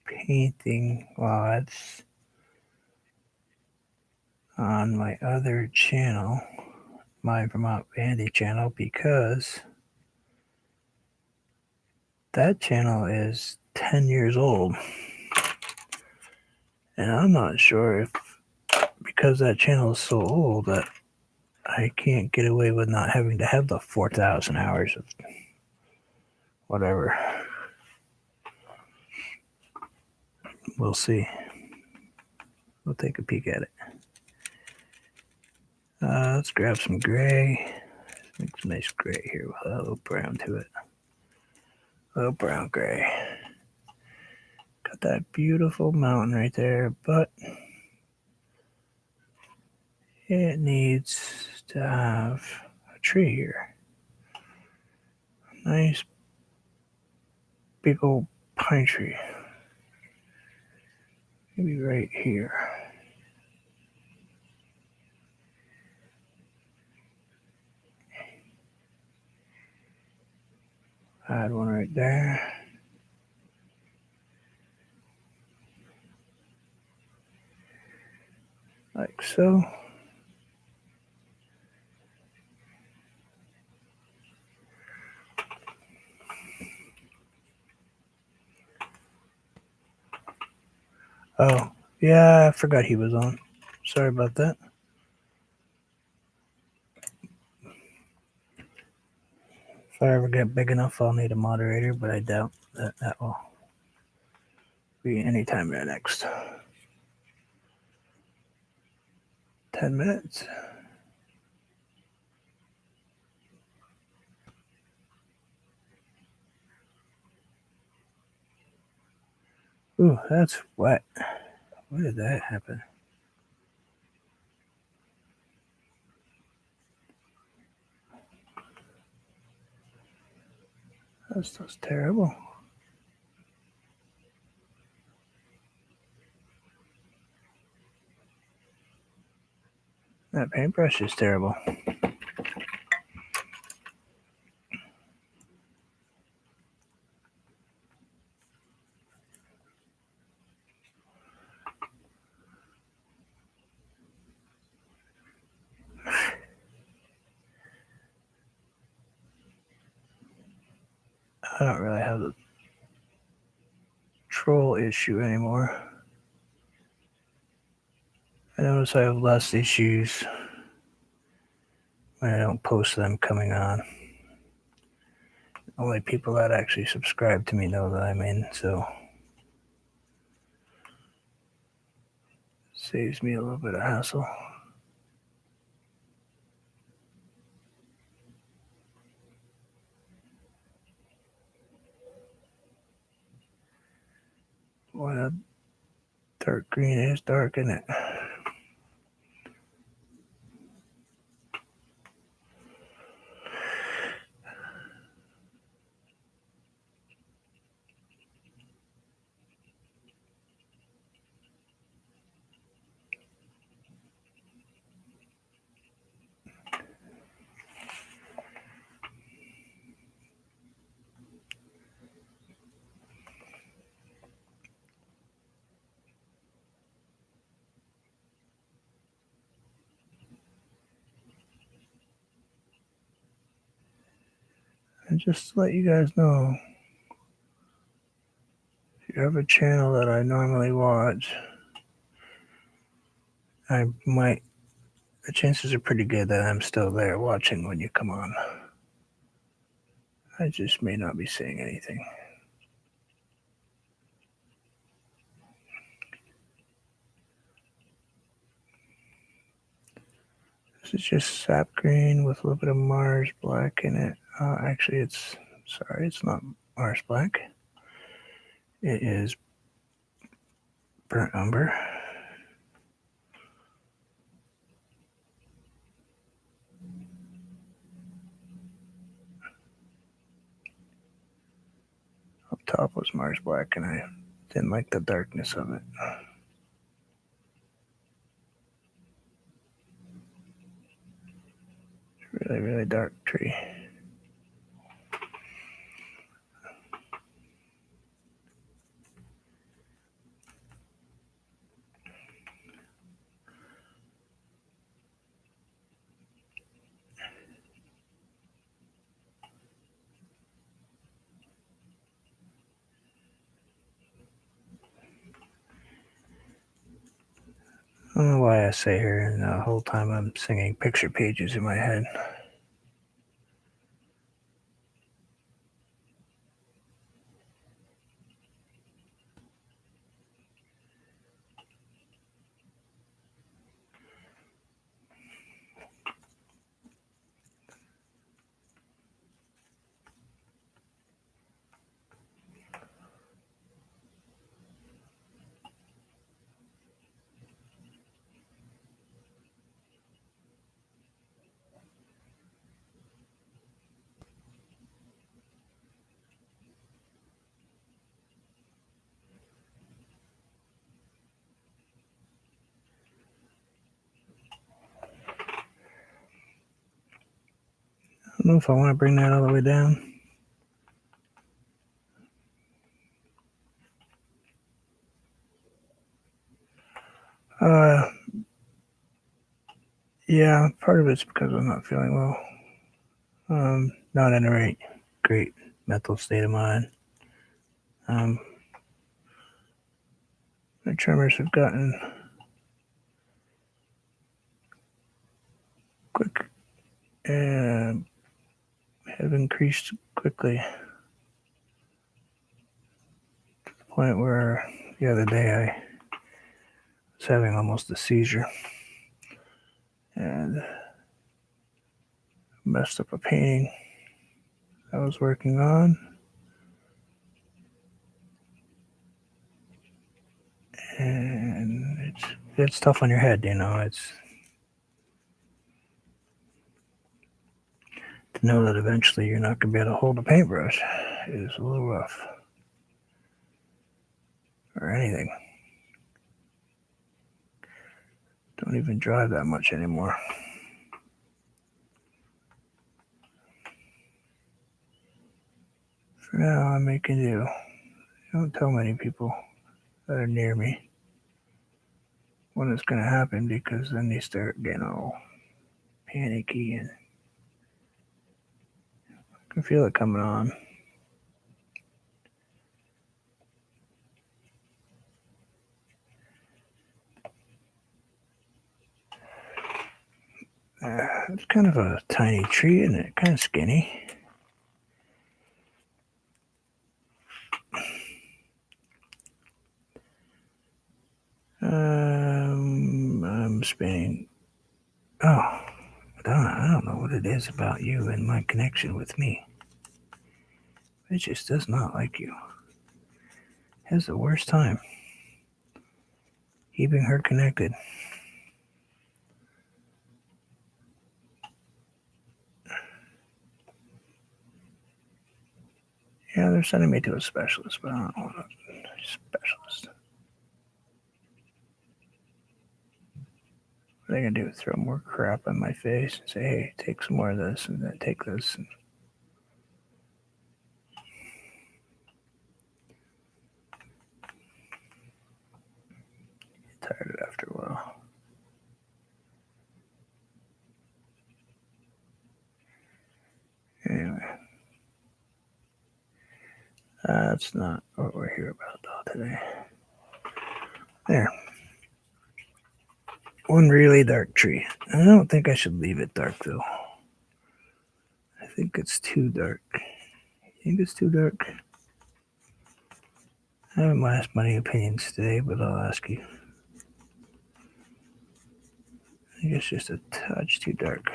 painting mods on my other channel, my Vermont Bandy channel, because that channel is 10 years old. And I'm not sure if, because that channel is so old, that I can't get away with not having to have the 4,000 hours of whatever. We'll see. We'll take a peek at it. Let's grab some gray. Make some nice gray here with a little brown to it. A little brown gray. Got that beautiful mountain right there, but it needs to have a tree here. Nice big old pine tree. Maybe right here. Add one right there. Like so. Oh, yeah, I forgot he was on. Sorry about that. If I ever get big enough, I'll need a moderator, but I doubt that will be anytime in the next 10 minutes. Ooh, that's wet. Why did that happen? That stuff's terrible. That paintbrush is terrible. I don't really have the troll issue anymore. I notice I have less issues when I don't post them coming on. Only people that actually subscribe to me know that I'm in, so saves me a little bit of hassle. What a dark green is dark, isn't it? And just to let you guys know, if you have a channel that I normally watch, I might, the chances are pretty good that I'm still there watching when you come on. I just may not be saying anything. This is just sap green with a little bit of Mars black in it. Actually, it's not Mars black. It is burnt umber. Up top was Mars black, and I didn't like the darkness of it. Really, really dark tree. I don't know why I say her, and the whole time I'm singing picture pages in my head. I don't know if I want to bring that all the way down. Uh, yeah, part of it's because I'm not feeling well. Not in a great mental state of mind. The tremors have gotten quick and have increased quickly to the point where the other day I was having almost a seizure and messed up a painting I was working on. And it's tough on your head, It's to know that eventually you're not going to be able to hold a paintbrush is a little rough. Or anything. Don't even drive that much anymore. For now, I'm making do. I don't tell many people that are near me when it's going to happen because then they start getting all panicky and I can feel it coming on. It's kind of a tiny tree and it kind of skinny. I'm spinning. Oh, I don't know what it is about you and my connection with me. It just does not like you. It has the worst time keeping her connected. Yeah, they're sending me to a specialist, but I don't want a specialist. What are they going to do? Throw more crap on my face and say, hey, take some more of this and then take this. And get tired of it after a while. Anyway, that's not what we're here about though today. There. One really dark tree. I don't think I should leave it dark though. I think it's too dark. You think it's too dark? I haven't asked many opinions today, but I'll ask you. I think it's just a touch too dark.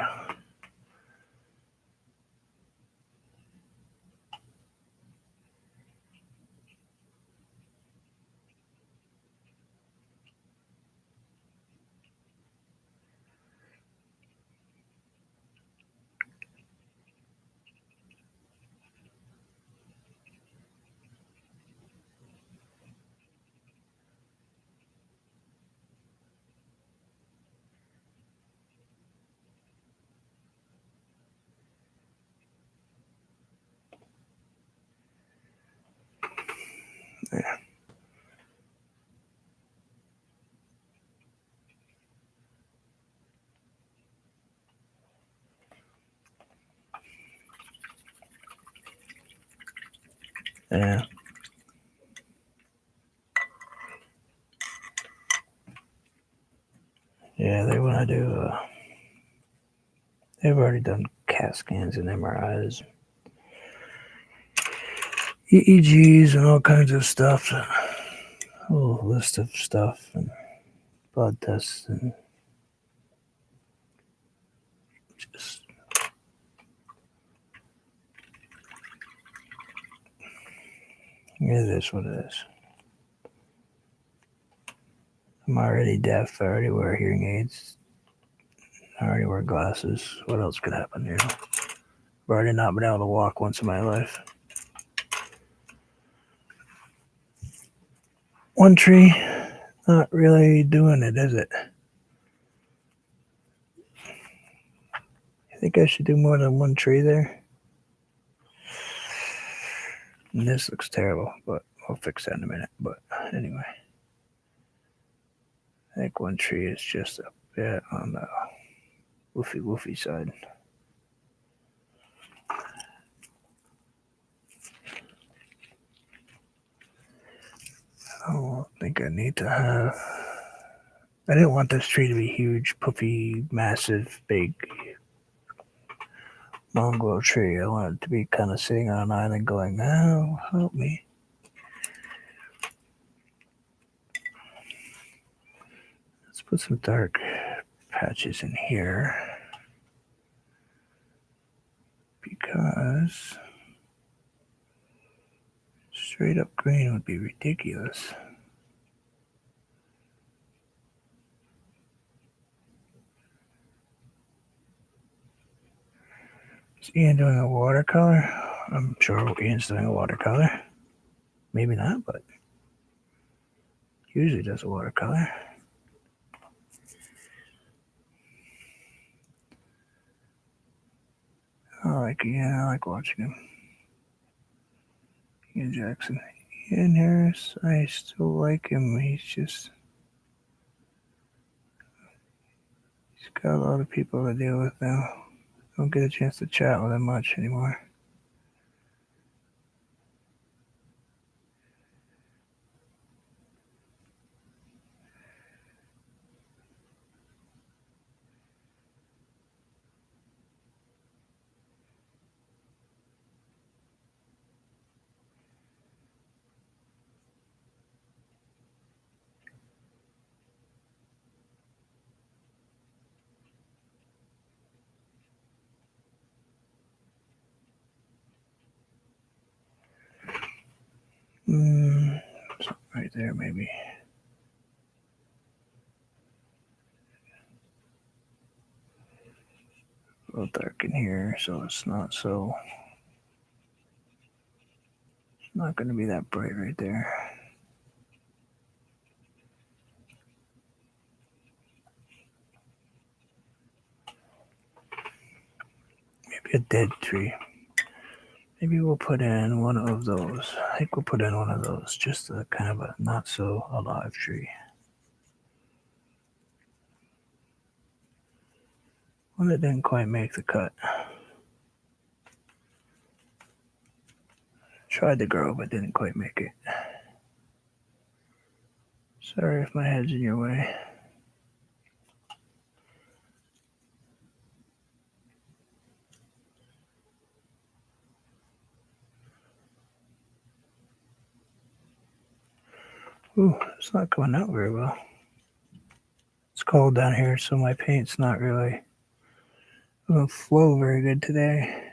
Yeah. Yeah. Yeah, they want to do, they've already done CAT scans and MRIs, EEGs, and all kinds of stuff. A whole list of stuff and blood tests and just. It is what it is. I'm already deaf. I already wear hearing aids. I already wear glasses. What else could happen, I've already not been able to walk once in my life. One tree, not really doing it, is it? I think I should do more than one tree there. And this looks terrible, but I'll fix that in a minute. But anyway, I think one tree is just a bit on the woofy side. I don't think think I need to have. I didn't want this tree to be huge, puffy, massive, big mongrel tree. I wanted it to be kind of sitting on an island going, "Oh, help me." Let's put some dark patches in here because straight up green would be ridiculous. Is Ian doing a watercolor? I'm sure Ian's doing a watercolor. Maybe not, but usually does a watercolor. I like watching him. Ian Jackson. Ian Harris, I still like him. He's got a lot of people to deal with now. Don't get a chance to chat with him much anymore. Something right there, maybe. A little dark in here, so it's not going to be that bright right there. Maybe a dead tree. Maybe we'll put in one of those. I think we'll put in one of those, just a kind of a not so alive tree. One that didn't quite make the cut. Tried to grow, but didn't quite make it. Sorry if my head's in your way. Ooh, it's not coming out very well. It's cold down here, so my paint's not really going to flow very good today.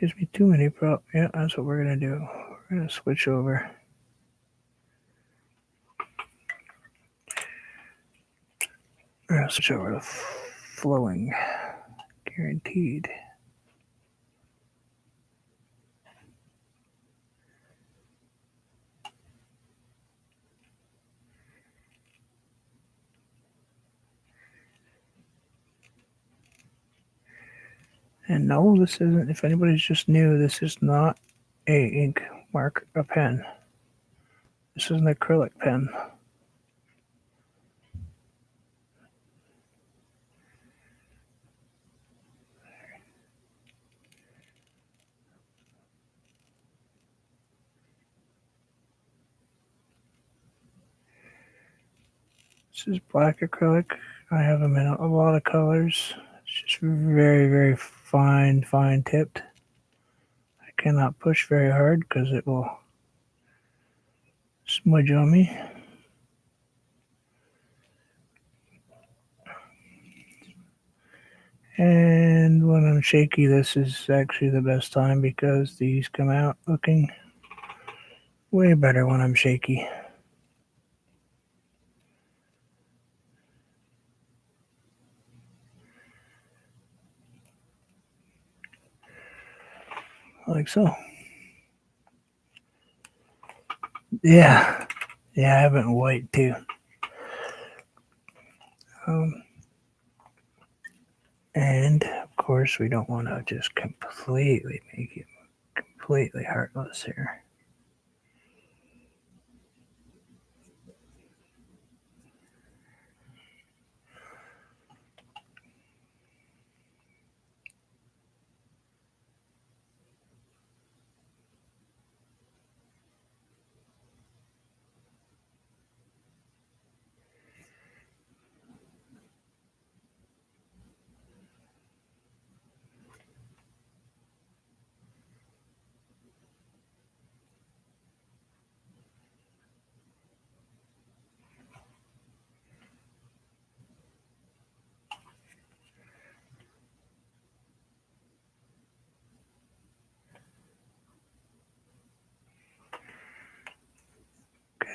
Gives me too many props. Yeah, that's what we're going to do. We're going to switch over. We're going to switch over to flowing. Guaranteed. And no, this isn't, if anybody's just new, this is not a ink marker, a pen. This is an acrylic pen. This is black acrylic. I have them in a lot of colors. It's just very, very fine tipped. I cannot push very hard because it will smudge on me. And when I'm shaky, this is actually the best time because these come out looking way better when I'm shaky. Like so. Yeah, I have it in white too. And of course, we don't want to just completely make it completely heartless here.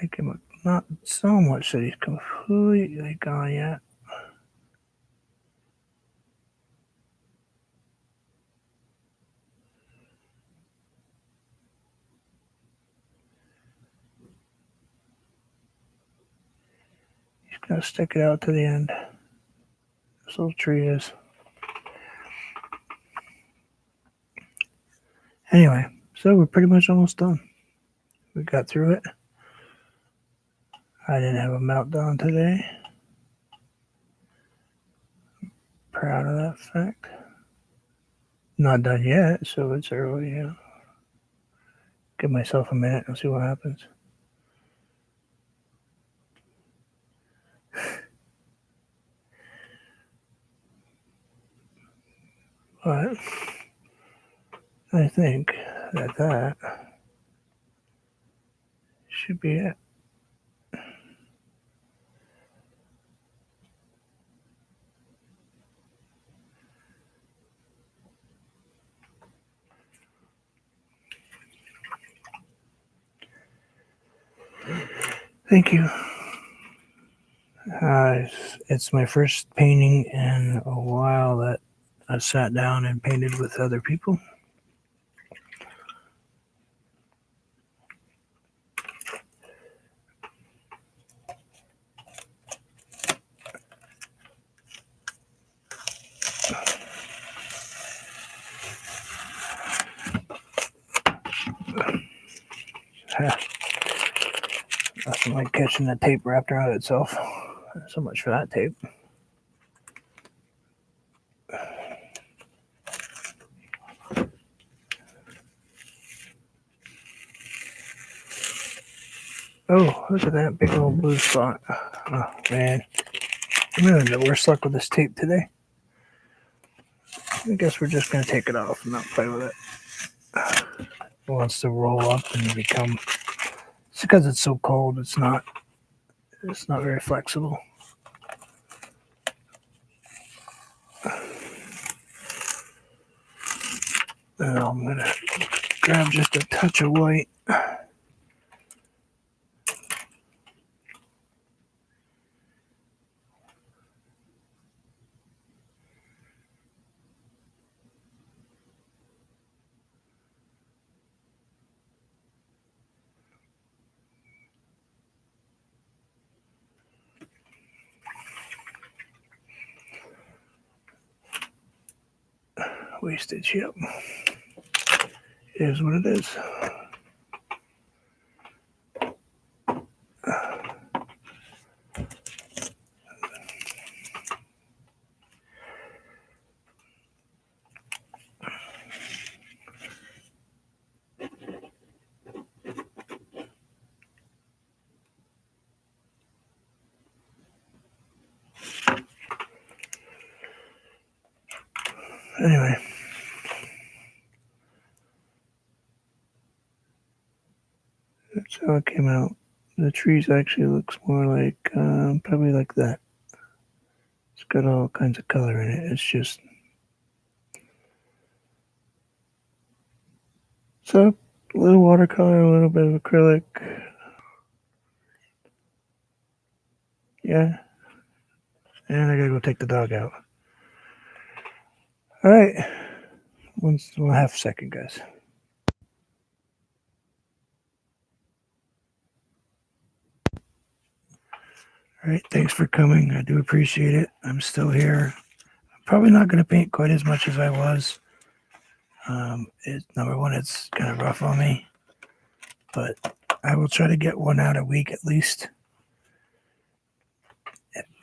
take him not so much that he's completely gone yet. He's gonna stick it out to the end. This little tree is. Anyway, so we're pretty much almost done. We got through it. I didn't have a meltdown today. Proud of that fact. Not done yet, so it's early. Yeah. Give myself a minute and see what happens. But I think that should be it. Thank you. It's my first painting in a while that I sat down and painted with other people. Nothing like catching the tape wrapped around itself. So much for that tape. Oh, look at that big old blue spot. Oh, man. I'm having the worst luck with this tape today. I guess we're just going to take it off and not play with it. It wants to roll up and become... It's because it's so cold, it's not very flexible. Now I'm going to grab just a touch of white. Wastage, yep. It is what it is. Anyway. That's how it came out. The trees actually looks more like, probably like that. It's got all kinds of color in it. It's just... So, a little watercolor, a little bit of acrylic. Yeah. And I gotta go take the dog out. Alright. 1.5 second, guys. Alright, thanks for coming. I do appreciate it. I'm still here. I'm probably not going to paint quite as much as I was. Number one, it's kind of rough on me. But I will try to get one out a week at least.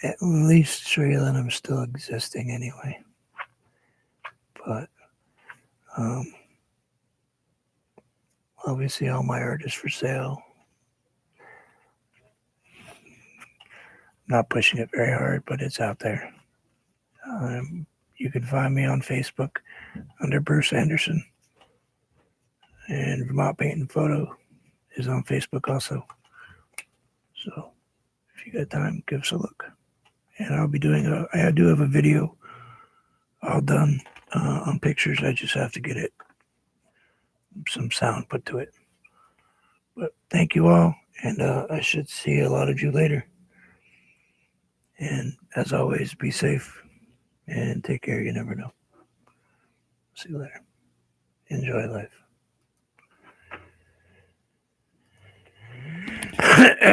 At least show you that I'm still existing anyway. But obviously all my art is for sale. Not pushing it very hard, but it's out there. You can find me on Facebook under Bruce Anderson. And Vermont Paint and Photo is on Facebook also. So if you got time, give us a look. And I'll be doing I do have a video all done on pictures. I just have to get some sound put to it. But thank you all, And I should see a lot of you later. And as always, be safe and take care. You never know. See you later. Enjoy life.